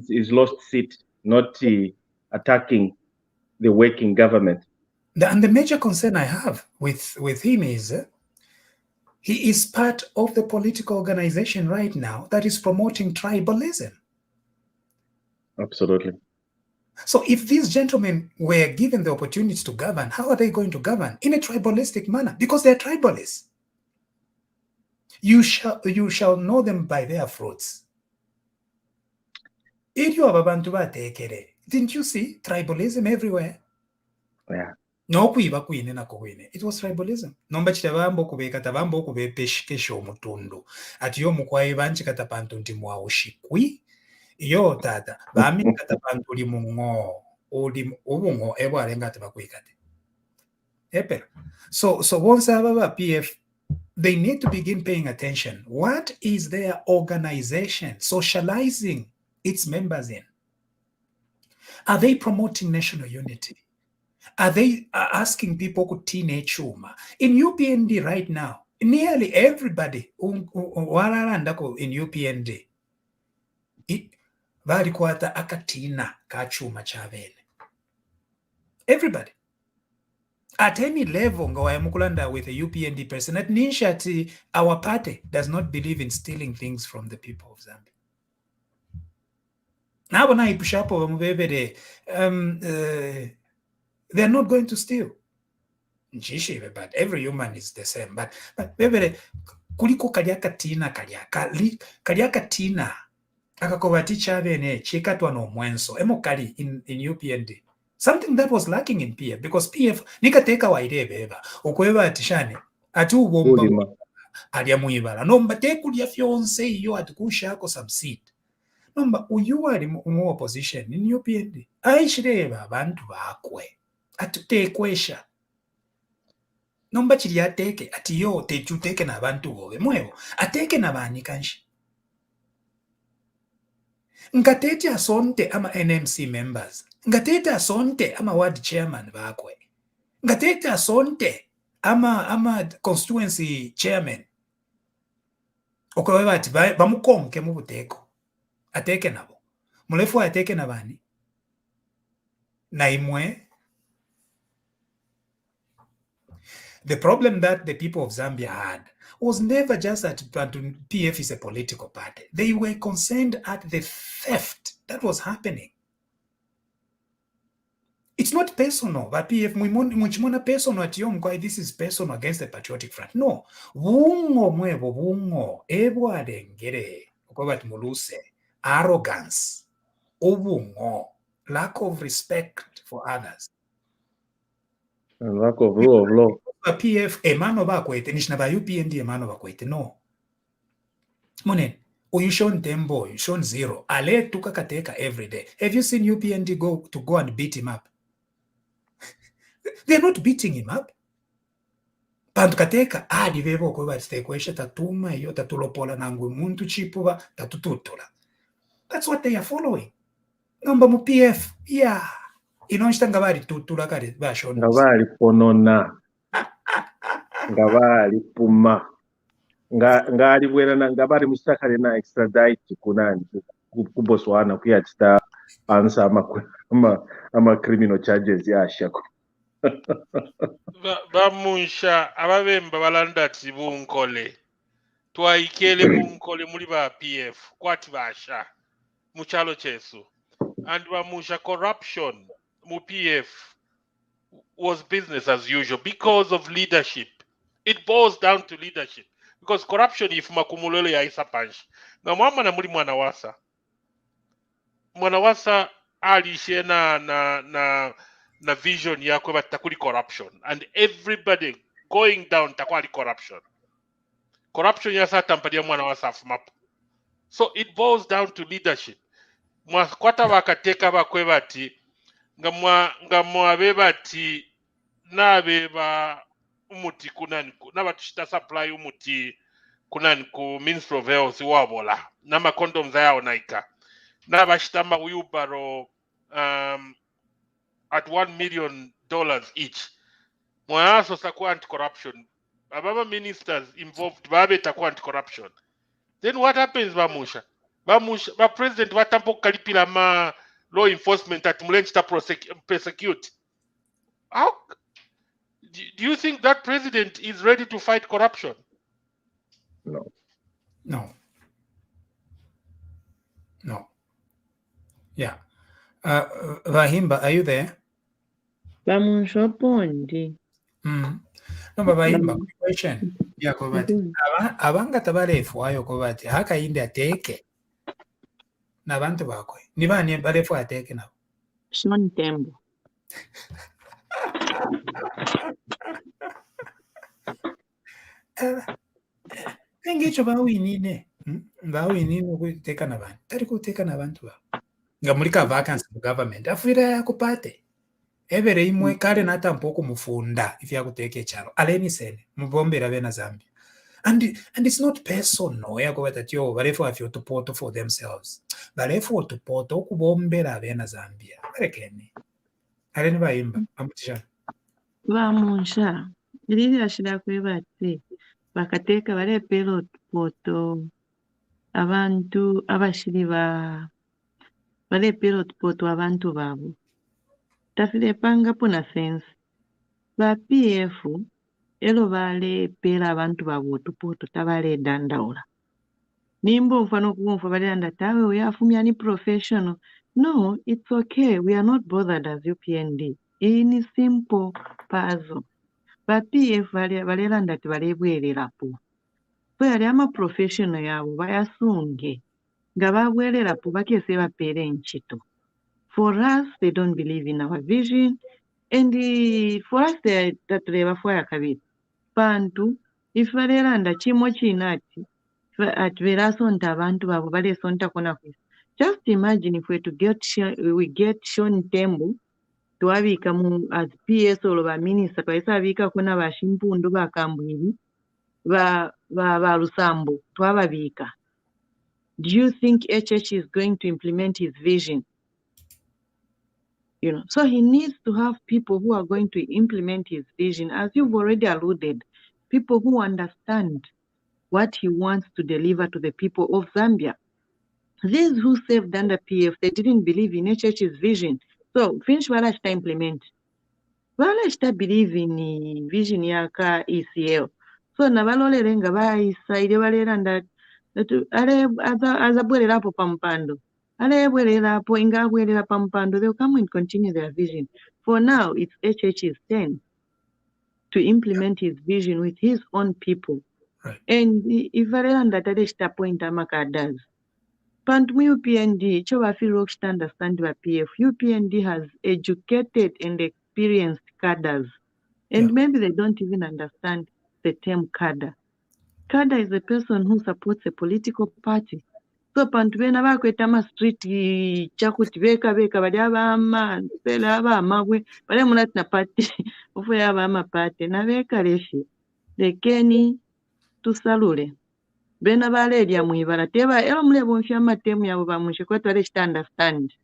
his lost seat, not attacking the working government. And the major concern I have with him is he is part of the political organization right now that is promoting tribalism. Absolutely. So if these gentlemen were given the opportunity to govern, how are they going to govern? In a tribalistic manner, because they're tribalists. You shall know them by their fruits. Didn't you see tribalism everywhere? Yeah. No kuiba kuine na kuine. It was tribalism. Nomba chitabambo kubeka tabambo kubepeshikesho mutundu. Ati yo mukwai banchi katapantu ntimwa ushikwi. Yo tata bami katapantu limungo ubungo ebo alenga tabakuikate. Epera. So once ababa PF, they need to begin paying attention. What is their organization socializing its members in? Are they promoting national unity? Are they asking people to teenage chuma? In UPND right now, nearly everybody in UPND, varikwata akatina kachuma chavene. Everybody. At any level, Mukulanda with a UPND person, at Ninshati, our party does not believe in stealing things from the people of Zambia. Now, when I push up over they're not going to steal. But every human is the same. But kuliko kaliaka tina akakobati chabene chikatwa no mwenso emokali in UPND. Something that was lacking in PF, because PF nikateka waire beba okweba atishane ati ubomba alya muibala nomba tekulya fyonse iyo atikushako some seat nomba uyu ali mu opposition in UPND aishireba abantu bakwe atutekwesha nomba chili ateke ati yo techuteke n'abantu bobe mwebo ateke n'abani kanshi ngatete asonte ama NMC members ngatete asonte ama ward chairman bakwe ngatete asonte ama constituency chairman okwewe bati bamukonke mu buteko ateke nabo mulefu ateke nabani na imwe. The problem that the people of Zambia had was never just that PF is a political party. They were concerned at the theft that was happening. It's not personal, but PF, muchimona personal at yom, this is personal against the Patriotic Front. No. Bungo mwebo, bungo, ebo adengere, okobat muluse, arrogance, obungo, lack of respect for others. And lack of rule of law. PF emano bakwete nishina ba UPND emano bakwete no monen you shown Tembo, you shown Zero ale tukakateka every day. Have you seen UPND go and beat him up? They're not beating him up. Pantu kateka bebo ko batekwesha tatuma iyo tatulopola nangu muntu chipuba tatututula. That's what they are following. Ngamba mu PF yeah inonshita ngabari tutula kare bashona ngabari ponona ngabari puma ngari bwerana ngabari musakale na extradite kunani kuboswana kuyachita answer ama criminal charges yashako bamunsha ababemba balanda tibunkole twaikele bunkole muri ba PF kwati basha muchalo chesu and bamunsha corruption mu PF was business as usual because of leadership. It boils down to leadership because corruption if makumulele ya isa panshi na mwama na muri mwanawasa alishe na vision yako batakuli corruption and everybody going down takwali corruption yasa tampadia mwanawasa afumapo. So it boils down to leadership. Mwakwata bakateka bakwe bati ngamwa bebati nabeba umuti kunani nabatushita supply umuti kunani ku Ministry of Health wabola nama condoms yao naika nabashitama uyubaro at $1 million each. Mwaso sakwa anti-corruption. Ababa ministers involved babe takwa anti-corruption. Then what happens bamusha ba president watampo kalipila ma law enforcement at mulenchita persecute. How do you think that president is ready to fight corruption? No. Yeah. Vahimba, are you there? Bamunshopondi. No, but Vahimba, quick question. Yeah, Kobati. Abanga tabarefu ayo Kobati. Haka inde ateke. Na bantu bakwe. Nibani barefu ateke na. Sean Tembo. Engecho bawinine. Bawinine kuteka na bantu. Tari kuteka na bantu ba. Ngamulika vacancy mu government. Afuira yakupate. Ebere imwe kale nata mpoko mufunda if yakuteke charo. Aleni sene. Mubombera bena Zambia. And it's not personal. Yako batatyo barefu afyo tupoto for themselves. Barefu tupoto kubombera bena Zambia. Barekeni. Aleni Vahimba. Amutisha. Bamunsha. Ilili ashira kwebati. Bakateka bare pelo poto abantu abashiri bare pelo poto abantu babo. Tafile panga puna sense. Ba PF elo vale pela abantu babo tupoto tabale dandaula. Nimbo mfano kumfa bale anda tawe uyafumya ni professional. No, it's okay. We are not bothered as UPND. Ini simple puzzle. Ba PF bale landa tibale bwelerapo. Bwe ali ama professional yabo bayasunge nga babwerera po bakese bapeera enkito. For us, they don't believe in our vision, and for us, tatuleba fwaya kabiri. Bantu ife balera kimo kiina ati beerasonta abantu baabwe baleesontako nakwisa. Just imagine if we get Sean Tembo twabiika mu as PS olwo baminisita twalese abiikako n'abashimpundu bakambwiri ba Lusambo twababiika. Do you think HH is going to implement his vision? So he needs to have people who are going to implement his vision, as you've already alluded, people who understand what he wants to deliver to the people of Zambia. These who served under PF, they didn't believe in HH's vision. So finish walashita implement. Walashita believe in vision yaka ECL. So nabalolere nga bayisa ile balera azabwererapo pampando. Alebwererapo ingabwerera pampando. They'll come and continue their vision. For now, it's HH's turn to implement his vision with his own people. Right. And if balera tadeshita point amaka does. Pantu UPND, choba feel to understand the PF. UPND has educated and experienced cadres. And maybe they don't even understand the term cadre. Cadre is a person who supports a political party. So pantu bena bakweta ma street chakuti beka bali abama pela abamagwe bali munati na party ofu abama party na beka leshi lekeni tusalule bena balerya mwibala teba elo mulebo mfya matemu yabo bamushe kwa twale understand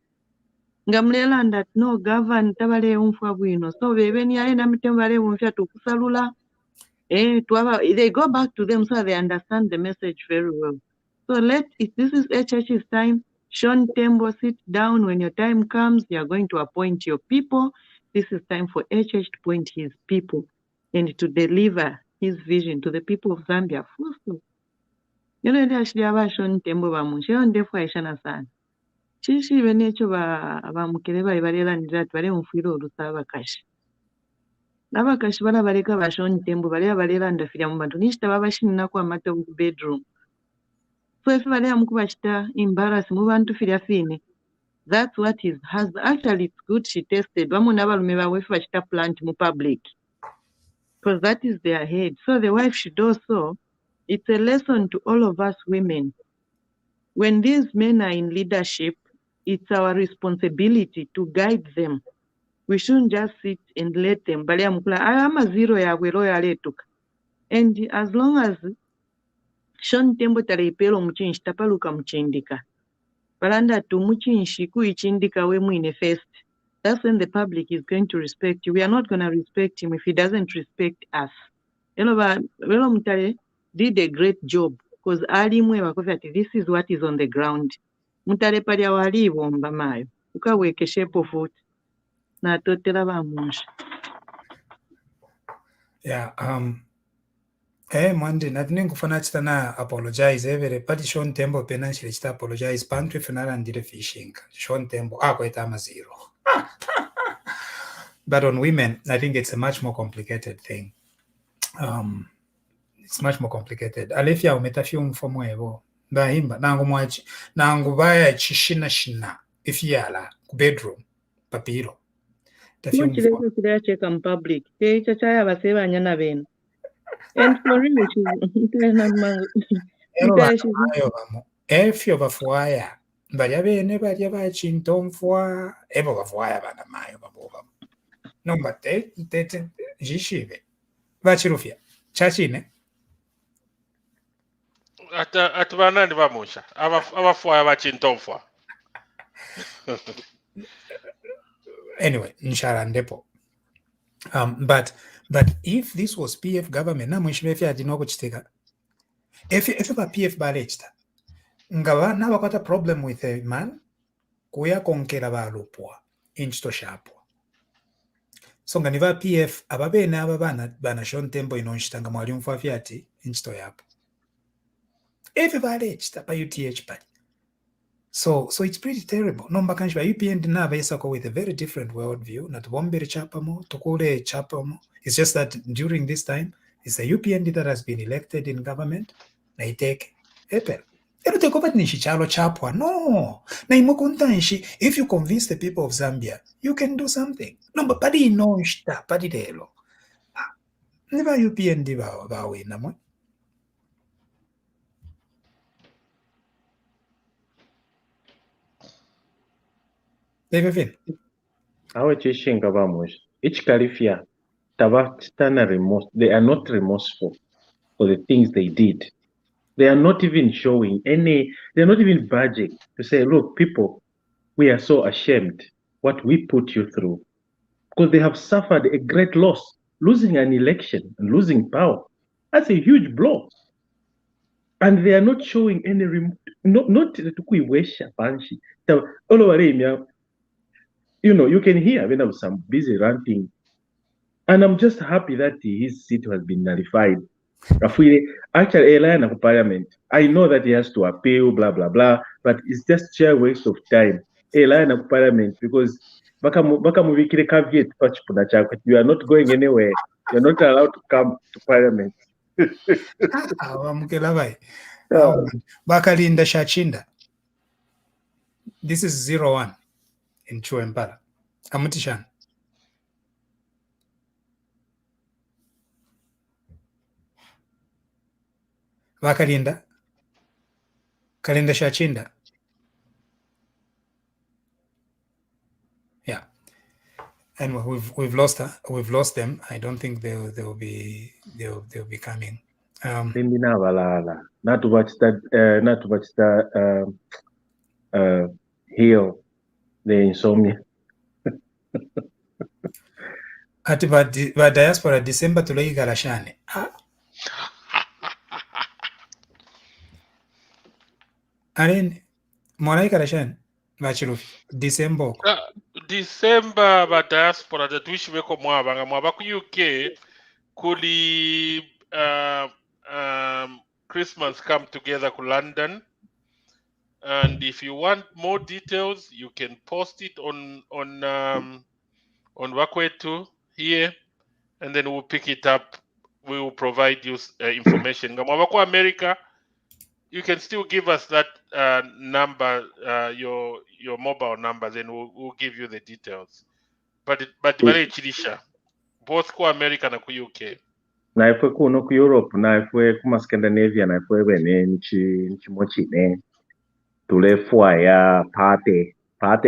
nga mulela that no govern tabale umfwa bwino so bebeni aye na mitemu bale mfya tukusalula they go back to them so they understand the message very well. So if this is HH's time, Sean Tembo, sit down. When your time comes, you are going to appoint your people. This is time for HH to appoint his people and to deliver his vision to the people of Zambia. Actually aba Sean Tembo bamushe ndefu aishana sana. Chishi benecho bamukere bali baleranira twale mufiro olusaba kashi. Nabakashi bala baleka ba Sean Tembo bali baleranda fira mu bantu nishita babashinina kwa amata mu bedroom. So if bali amukubashita embarrass mu bantu fira fine. That's what has actually it's good she tested. Bamu nabalume bawe bashita plant mu public. Because that is their head. So the wife should also, it's a lesson to all of us women. When these men are in leadership, it's our responsibility to guide them. We shouldn't just sit and let them. And as long as Sean Tembo tareipelo muchinshi tapaluka muchindika. Balanda tu muchinshi kuichindika we mwine first. That's when the public is going to respect you. We are not going to respect him if he doesn't respect us. Velo mutare did a great job because alimwe bakofati this is what is on the ground. Mutare pali awali bomba mayo. Ukaweke shape of foot. Na totela bamusha. Yeah, Monday, nothing kufana chitana apologize every party Sean Tembo penanshiri chita apologize pantry finala ndire fishing. Sean Tembo kweta mazero. But on women, I think it's a much more complicated thing. It's much more complicated. Alefia umetafia mfomo evo. Bahimba nangu baya chishina ifiala ku bedroom papiro. Muchileko kidaya check in public. Techa chaya baseba nyana beno. And for real, efyo bafuaya balya bene balya bachintomfwa ebo bafuaya bana mayo baboba nomba te jishive bachirufya chachine ati banani bamusha abafuaya bachintomfwa. Anyway, inshallah ndepo. But if this was PF government, na mwishimefya adinoko chiteka. If ba PF balechta, ngawa na wakata problem with a man, kuya konkera ba lupwa, inchto shapo. So nganiva PF, ababe na bana Sean Tembo inonshitanga mwali mfafya ati, inchto yapo. If balechta pa UTH pali. So it's pretty terrible. Nomba kanshba UPN na baisako with a very different worldview. Not bombere chapamo, tokule chapamo. It's just that during this time, it's the UPN that has been elected in government. They take Epel No. If you convince the people of Zambia, you can do something. No, but padi no shta, padi delo. Never you PND bawe namo. David. Awechishinga vamos. Each Califia, they are not remorseful for the things they did. They are not even showing any, they're not even budging to say, look, people, we are so ashamed what we put you through. Because they have suffered a great loss, losing an election and losing power. That's a huge blow. And they are not showing any, not to kuiwesha panshi. You know, you can hear when I was some busy ranting. And I'm just happy that his seat has been nullified. Actually, airline of parliament. I know that he has to appeal, blah, blah, blah, but it's just sheer waste of time. Airline of parliament, because you are not going anywhere. You're not allowed to come to parliament. Bakalinda Shachinda. This is 01 in Chuempala. Amutishan. Bakalinda. Kalinda Shachinda. Yeah. And we've lost her. We've lost them. I don't think they'll be coming. Not to watch that heal the insomnia. Ati ba diaspora December tuloigala shane. Aren monaikala shane bachirufi December. December ba diaspora tetwishimeko mwaba ku UK kuli Christmas come together ku London, and if you want more details you can post it on Bakwetu here, and then we'll pick it up. We will provide you information. Mwaba America, you can still give us that number, your mobile number, then we'll give you the details. But chilisha both ku America na ku UK. Na ifwe kuno ku Europe, na ifwe kuma Scandinavia, na ifwe bene nchimochine tulefua ya party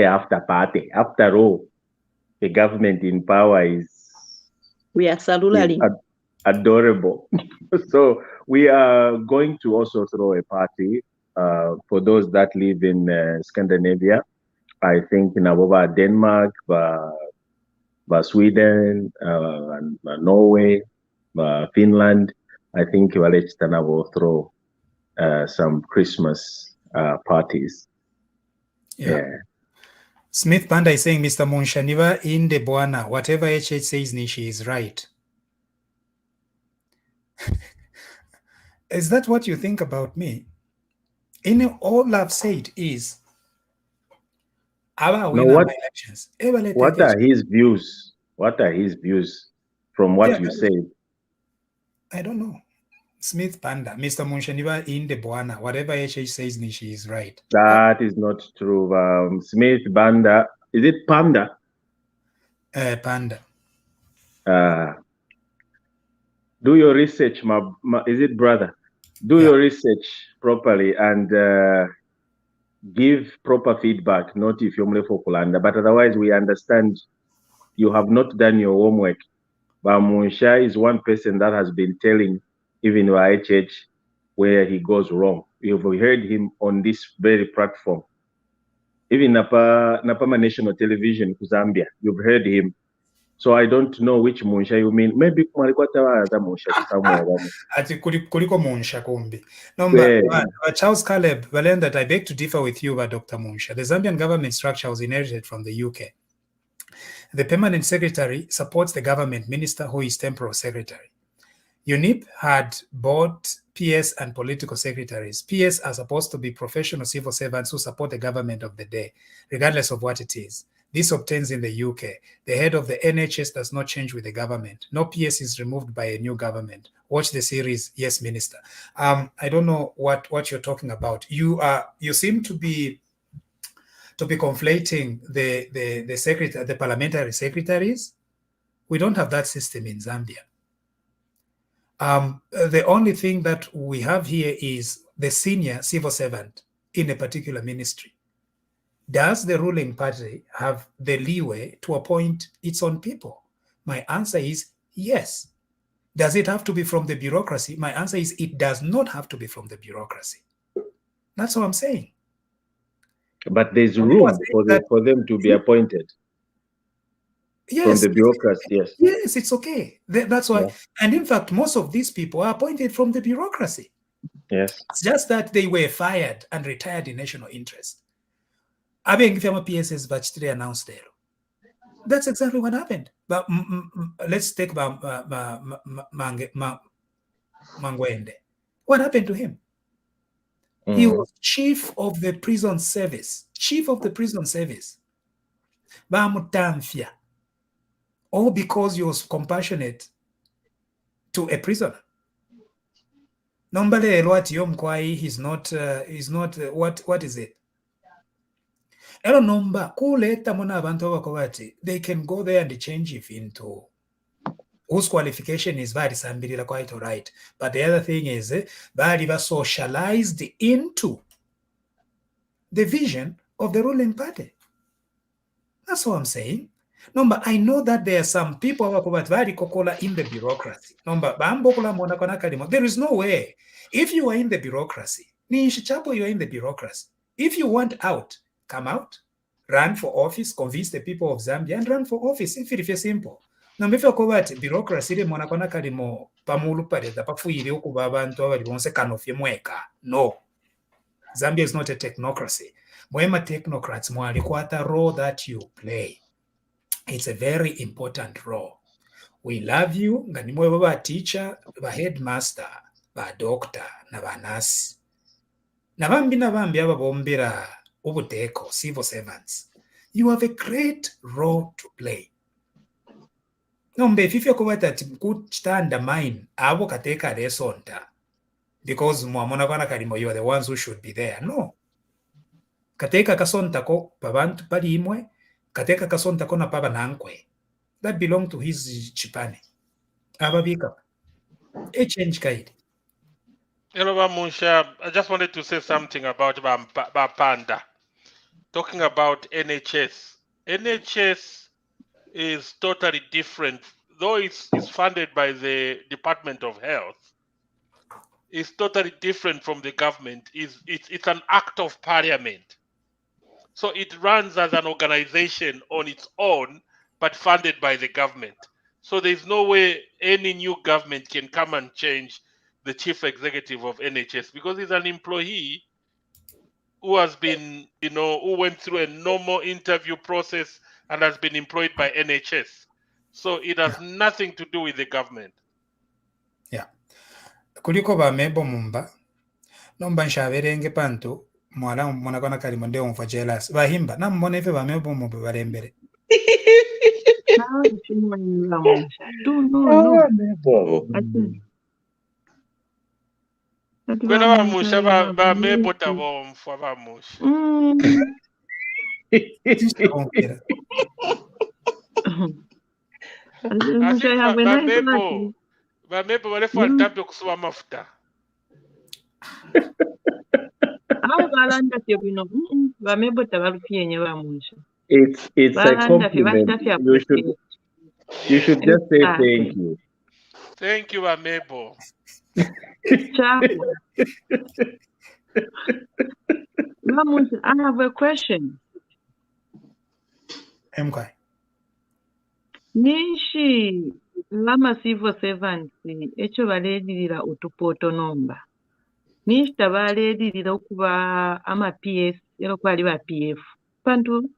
after party. After all, the government in power is adorable. So we are going to also throw a party for those that live in Scandinavia. I think in Aboba, Denmark, Sweden, and Norway, Finland. I think Walechitana will throw some Christmas parties. Yeah. Smith Panda is saying, Mr. Munshaniva in the Bwana, whatever HH says, Nishi is right. Is that what you think about me? All I've said is, elections. What are his views? What are his views from what you said? I don't know. Smith Panda, Mr. Munshaniva in the Bwana, whatever HH says, Nishi is right. That is not true. Smith Panda, is it Panda? Panda. Do your research, is it brother? Do your research properly and give proper feedback, not if you're for Kulanda. But otherwise, we understand you have not done your homework. But Munsha is one person that has been telling even YHH where he goes wrong. You've heard him on this very platform. Even Napama National Television, Zambia, you've heard him. So I don't know which Munsha you mean. Maybe Munsha somewhere. Kuliko Munsha kumbi. No, Charles Caleb, that I beg to differ with you, Dr. Munsha. The Zambian government structure was inherited from the UK. The permanent secretary supports the government minister who is temporal secretary. UNIP had both PS and political secretaries. PS are supposed to be professional civil servants who support the government of the day, regardless of what it is. This obtains in the UK. The head of the NHS does not change with the government. No PS is removed by a new government. Watch the series, Yes, Minister. I don't know what you're talking about. You seem to be conflating the parliamentary secretaries. We don't have that system in Zambia. The only thing that we have here is the senior civil servant in a particular ministry. Does the ruling party have the leeway to appoint its own people? My answer is yes. Does it have to be from the bureaucracy? My answer is it does not have to be from the bureaucracy. That's what I'm saying. But there's room for them to be appointed. Yes, from the bureaucracy, yes. Yes, it's okay. That's why. Yeah. And in fact, most of these people are appointed from the bureaucracy. Yes. It's just that they were fired and retired in national interest. PSS announced there. That's exactly what happened. But let's take Mangwende. What happened to him? He was chief of the prison service. Chief of the prison service. Bamutamfia. All because he was compassionate to a prisoner. Nombale Elwati Yomkwai, he's not what is it? Elo nomba kuleta mona abantu abakobati, they can go there and change it into whose qualification is very sambirila quite all right. But the other thing is very socialized into the vision of the ruling party. That's what I'm saying. Number, I know that there are some people who are very kokola in the bureaucracy. Number, there is no way. If you are in the bureaucracy, you are in the bureaucracy. If you want out, come out, run for office, convince the people of Zambia, and run for office. If it is simple. Number, if you are bureaucracy, no. Zambia is not a technocracy. Mwema technocrats, mwalikwata role that you play. It's a very important role. We love you. Nganimwe baba teacher, ba headmaster, ba doctor, na ba nurse. Nabambi ababombera ubuteko, civil servants. You have a great role to play. Nombe fifia kubata kuchitanda mine abo kateka resonta because mwamona kwana kalimo you are the ones who should be there. No. Kateka kasonta ko pabantu pali imwe. Kateka kasonta kona paba nankwe. That belong to his chipane. Ababika. A change guide. Hello, Musha. I just wanted to say something about Bapanda. Talking about NHS. NHS is totally different. Though it's funded by the Department of Health, it's totally different from the government. It's an act of parliament. So it runs as an organization on its own, but funded by the government. So there's no way any new government can come and change the chief executive of NHS because he's an employee who has been, who went through a normal interview process and has been employed by NHS. So it has nothing to do with the government. Yeah. Kuliko ba mebo mumba. Nomba nshaverenge pantu. Mwala mwanakona kalimo ndio mfa jealous bahimba na mbona ife bamebo mu barembere kwena bamusha bamebo tabo mfa bamusha bamebo wale faltape kusuba mafuta. It's a compliment. You should just say thank you. Thank you, Amebo. I have a question. Nishi lama civil servants echo baledirira utupoto nomba. Nishita baledirira okuba ama PS ero kwali ba PF. Pantu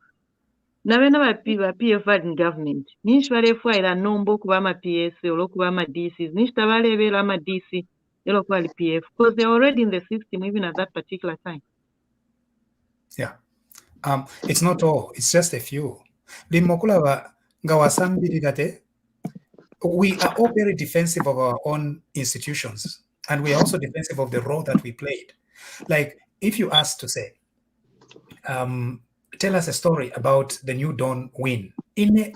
nabena ba PF in government. Nishi balefwaira nombo okuba ama PS ero okuba ama DC. Nishita balebera ama DC ero kwali PF because they're already in the system even at that particular time. Yeah. It's not all. It's just a few. Limokulaba ngawasambiri. We are all very defensive of our own institutions, and we are also defensive of the role that we played. Like, if you ask to say, tell us a story about the New Dawn win.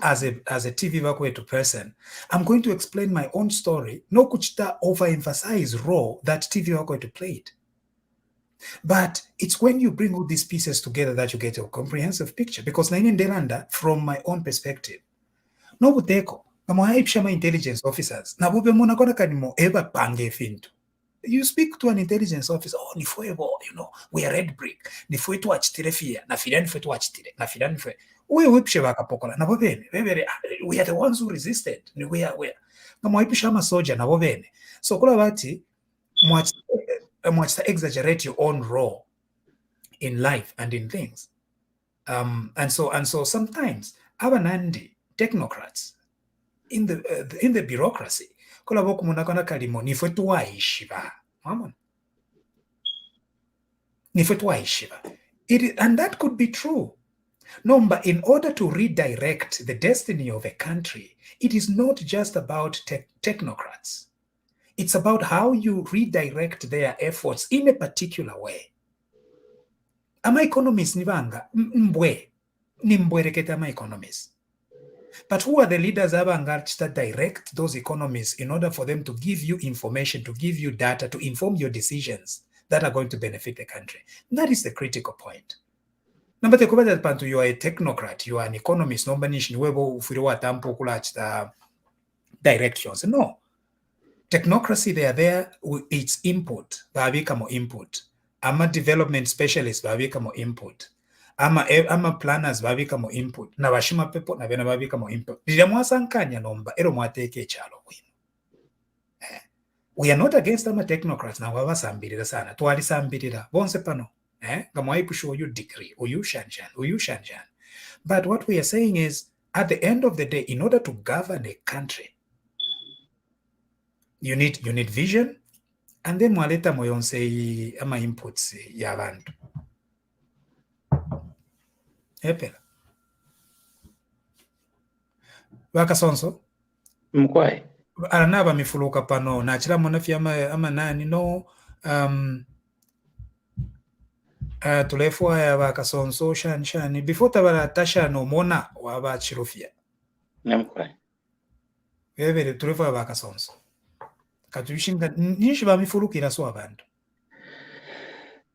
As a TVBAKWETU person, I'm going to explain my own story. No kuchita overemphasize role that TVBAKWETU played. But it's when you bring all these pieces together that you get a comprehensive picture. Because Naine Ndelanda, from my own perspective, no buteko, my intelligence officers, na bobe mona kona kanimo eba pange fintu. You speak to an intelligence officer, oh, nifuebo, we are red brick. Nifuwe tu achitire fia, na fida nifuwe tu achitire, na fida nifuwe. We whipshe wakapokola, na bobene, we are the ones who resisted. We are. Na mwipisha ama soja, na bobene. So kula bati, mwachita exaggerate your own role in life and in things. And so sometimes, abanandi, technocrats, in the bureaucracy, kola boku munakona kalimo nifwe tuwaishiba. Mamon. Nifwe tuwaishiba. And that could be true. No, but in order to redirect the destiny of a country, it is not just about technocrats. It's about how you redirect their efforts in a particular way. Ama economists nivanga nimbwereketa ama economists. But who are the leaders that direct those economies in order for them to give you information, to give you data, to inform your decisions that are going to benefit the country? That is the critical point. Number two, you are a technocrat, you are an economist, directions. No. Technocracy, they are there with its input, input. I'm a development specialist, input. I'm a planners, input. Na bashima pepo, na bena input. Nomba, we are not against them technocrats, na wabasambirira sana. Tuwalisambirira, bonse pano. Gamwaipu you degree, or you shanshan. But what we are saying is, at the end of the day, in order to govern a country, you need vision, and then mwaleta moyonse ama inputs ya bantu. Epela. Wakasonso? Mkwai. Aranaba mifuluka pano, na chila monafi ama nani no, tulefua ya wakasonso shani, before tabara tasha no mona waba chirufia. Mkwai. Webele tulefua ya wakasonso. Katuishinga nishiba mifulukira so abantu.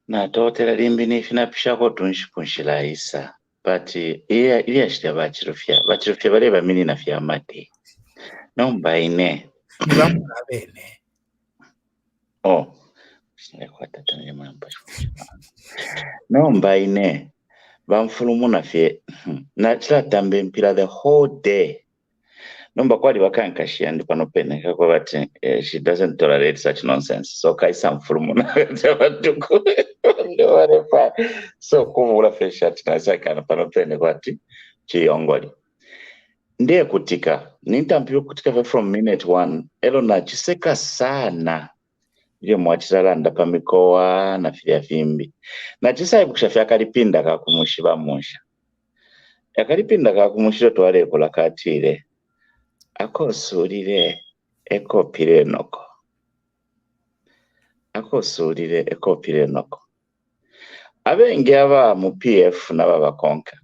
Na totela limbi nifina pishako tunshila isa. But ili ashita bachirufia baleba mini na fia mate. Nomba ine. Nibamu na bene. Oh. Nomba ine. Bamfulumu na fie. Na chila tambe mpila the whole day. Nomba kwali wakankashia ndipanopene kwa bati she doesn't tolerate such nonsense. So kaisa mfulumu na watuku. So kuvula fesha tinasaka na panopene kwa ti chiongoli. Ndiye kutika. Nintampiwa kutika from minute 1. Elo na chiseka sana. Ndiye mwachizalanda pamikoa na filia fimbi. Na chisaibu kushafia kalipinda kakumushiba musha. Ya kalipinda kakumushiro tuwale kula katile. Ako surire eko pire noko. Abenge aba mu PF n'aba konka.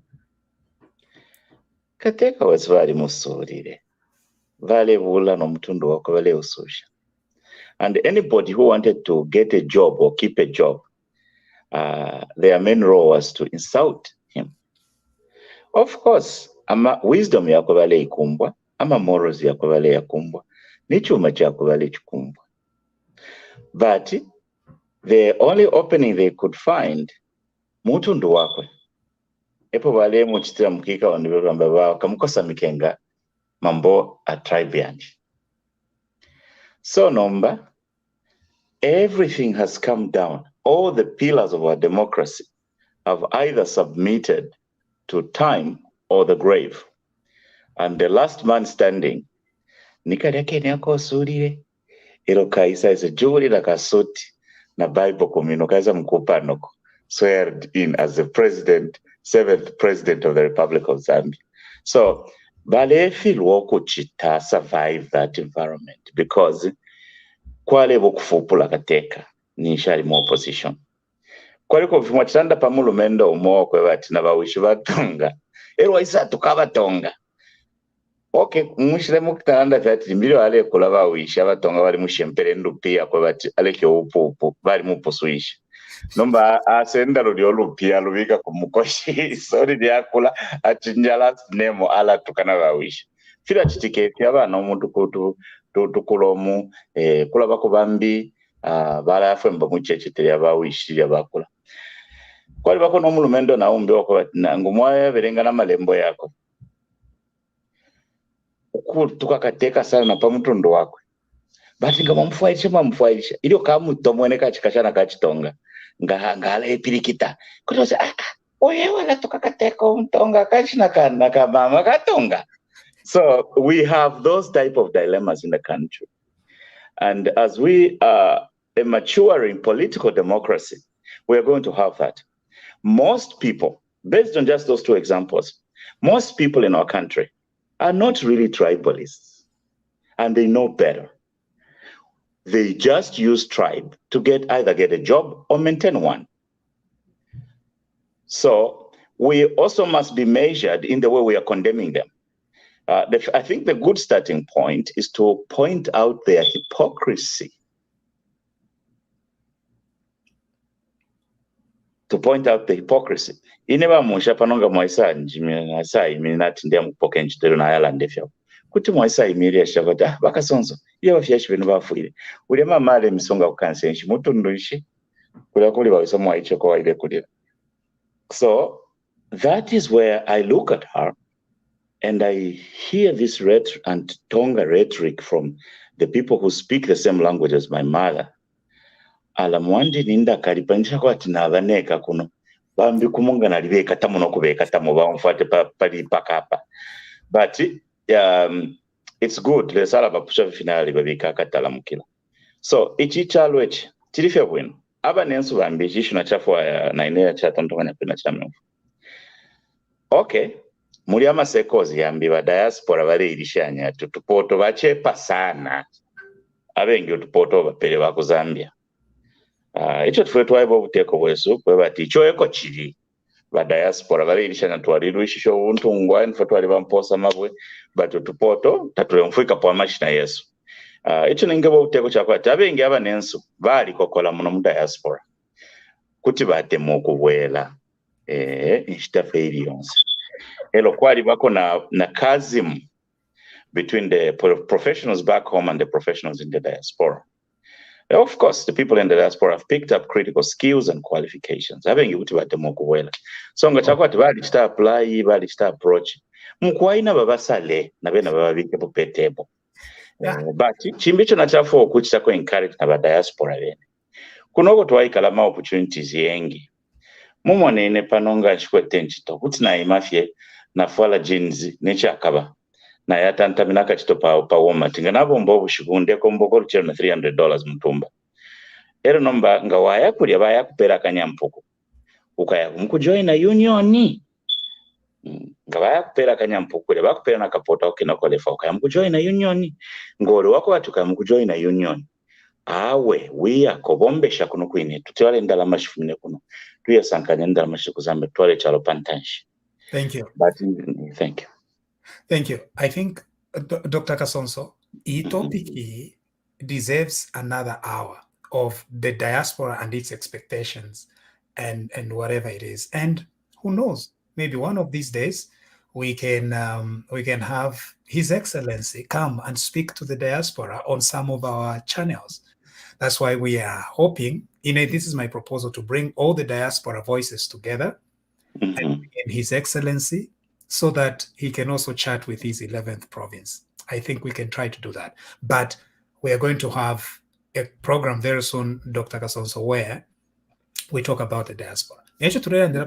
Kateka wazwali musurire. Vale bula no mtundu wako vale ususha. And anybody who wanted to get a job or keep a job, their main role was to insult him. Of course, ama wisdom yako vale ikumbwa, ama morals yako vale yakumbwa, nichuma chako vale chikumbwa. But the only opening they could find, mutundu wakwe. Epo vale muchitira mkika wandiweru ambaba kamukosa mikenga mambo a tribe yanji. So nomba, everything has come down. All the pillars of our democracy have either submitted to time or the grave. And the last man standing, nikareke nyako surire, ilo kaisa is a juri la kasoti na Bible kumino kaisa mkupanoko, sweared in as the president, 7th president of the Republic of Zambia. So balefilwa okuchita survive that environment because kwaleba okufupula kateeka ninshali mu opposition kwaliko vimwa kitanda pamulumendo omwokwe bati nabawishi batonga erwaisa tukabatonga okay mwishire mukitanda vyati mbili ale kulaba wisha batonga bali mushempere ndupia kwa bati aleke upupu bali mupusuisha nomba asenda lulyo lupia lubika kumukoshi sorry lyakula atinjala nemo ala tukana bawisha fila chitiketi abana omuntu kutu tukulomu kulaba kubambi bala afemba muchechiteri abawishi abakula kwali bako nomulumendo na umbi wako bati ngumwaya berenga na malembo yako tukakateka sana pamutondo wakwe bati ngamamufwairisha ilio kamutomwene kachikashana kachitonga ngala epirikita kuti oye wala tukakateka umutonga kachina kana kamama katonga. So we have those type of dilemmas in the country, and as we are a maturing political democracy, we are going to have that. Most people, based on just those two examples, most people in our country are not really tribalists, and they know better. They just use tribe to either get a job or maintain one. So we also must be measured in the way we are condemning them. I think the good starting point is to point out their hypocrisy. To point out the hypocrisy. Ineba musha panonga mwaisa njimina sai minati ndia mpoke nchitero na yala ndefyo. Kuti mwaisa imiria shavata bakasonzo. Iyo bafyashi binu bafuire. Uli male misonga kukansenshi mutunduishi. Kula kuli wawisa mwaicho kwa ile kulira. So that is where I look at her and I hear this and Tonga rhetoric from the people who speak the same language as my mother. Alamwandi ninda kalipanisha kwa tinavaneka kuno bambi kumunga naliveka tamu nokubeka tamu bamfate pali pakapa. But it's good. Let's all about pusha finale babika katala mukila. So ichi chalo echi chilifya bwino aba nensu bambi chishu na chafwa ya nainea chata mtokanya pina chame. Okay, muri amasekozi yambi ba diaspora bari irishanya tupoto bachepa sana abengi tupoto bapere bako Zambia. Icho tufwe twaibo buteko bwesu kwe bati icho eko chiri ba diaspora bari irishanya twaliru ishisho untungwa nfwe twali bamposa mabwe batu tupoto tatule mfwika po amashina Yesu. Icho ningebo buteko chakwati abengi aba nensu bali kokola muno mu diaspora kuti bate mokubwela inshitafe yonse elo kwali bako na chasm between the professionals back home and the professionals in the diaspora. Of course, the people in the diaspora have picked up critical skills and qualifications. Abengi kuti bate mokuwela. So ngachakwati bali chita apply, bali chita approach. Mukwaina babasale na bena bababike popetebo. But chimbicho na chafo kuchita ko encourage na ba diaspora bene. Kunoko twaikala ma opportunities yengi. Mumonene panonga chikwete nchito kuti na imafye na fwala jeans necha akaba na yatanta minaka chito pa woma tinga nabo mbovu shikunde ko mbokoro chero na $300 mtumba ero nomba ngawaya kuli abaya kupera kanyampuko ukaya kumkujoin na union ngawaya kupera kanyampuko le bakupera na kapota okina kolefa ukaya mkujoin na union ngoro wako watuka mkujoin na union awe wiya kobombesha kuno kwine tutwale ndala mashifune kuno tuya sankanya ndala mashiku Zambia twale chalo pantanshi. Thank you. Thank you. Thank you. I think Dr. Kasonso, this topic deserves another hour of the diaspora and its expectations and whatever it is. And who knows, maybe one of these days we can have His Excellency come and speak to the diaspora on some of our channels. That's why we are hoping, this is my proposal, to bring all the diaspora voices together and His Excellency, so that he can also chat with his 11th province. I think we can try to do that. But we are going to have a program very soon, Dr. Kasonso, where we talk about the diaspora. Diaspora, they are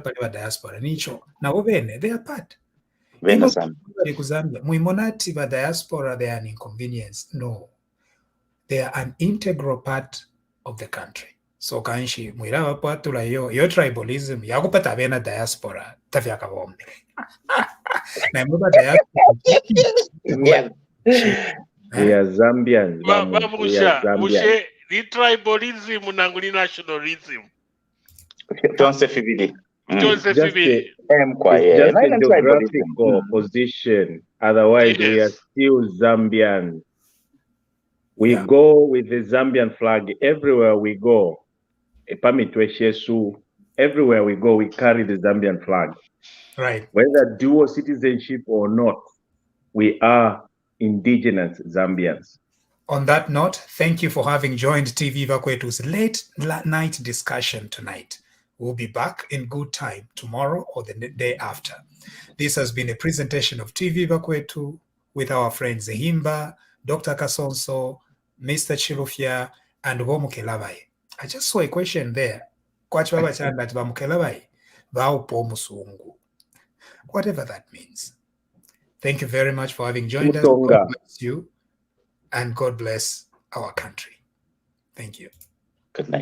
part. Muimonati ba diaspora, they are an inconvenience. No. They are an integral part of the country. So kanshi mwira patula yo tribalism yakupata bena diaspora tafyaka bombe. We are Zambians. Bamusha, mushe ni tribalism nangu ni nationalism. Tonse fibili. Tonse It's fibili. just a geographical position. Otherwise, we are still Zambians. We go with the Zambian flag everywhere we go. Everywhere we go, we carry the Zambian flag. Right. Whether dual citizenship or not, we are indigenous Zambians. On that note, thank you for having joined TVBAKWETU's late night discussion tonight. We'll be back in good time tomorrow or the day after. This has been a presentation of TVBAKWETU with our friends Zehimba, Dr. Kasonso, Mr. Chilufya, and Bomukelabai. I just saw a question there. Whatever that means. Thank you very much for having joined us. God bless you, and God bless our country. Thank you. Good night.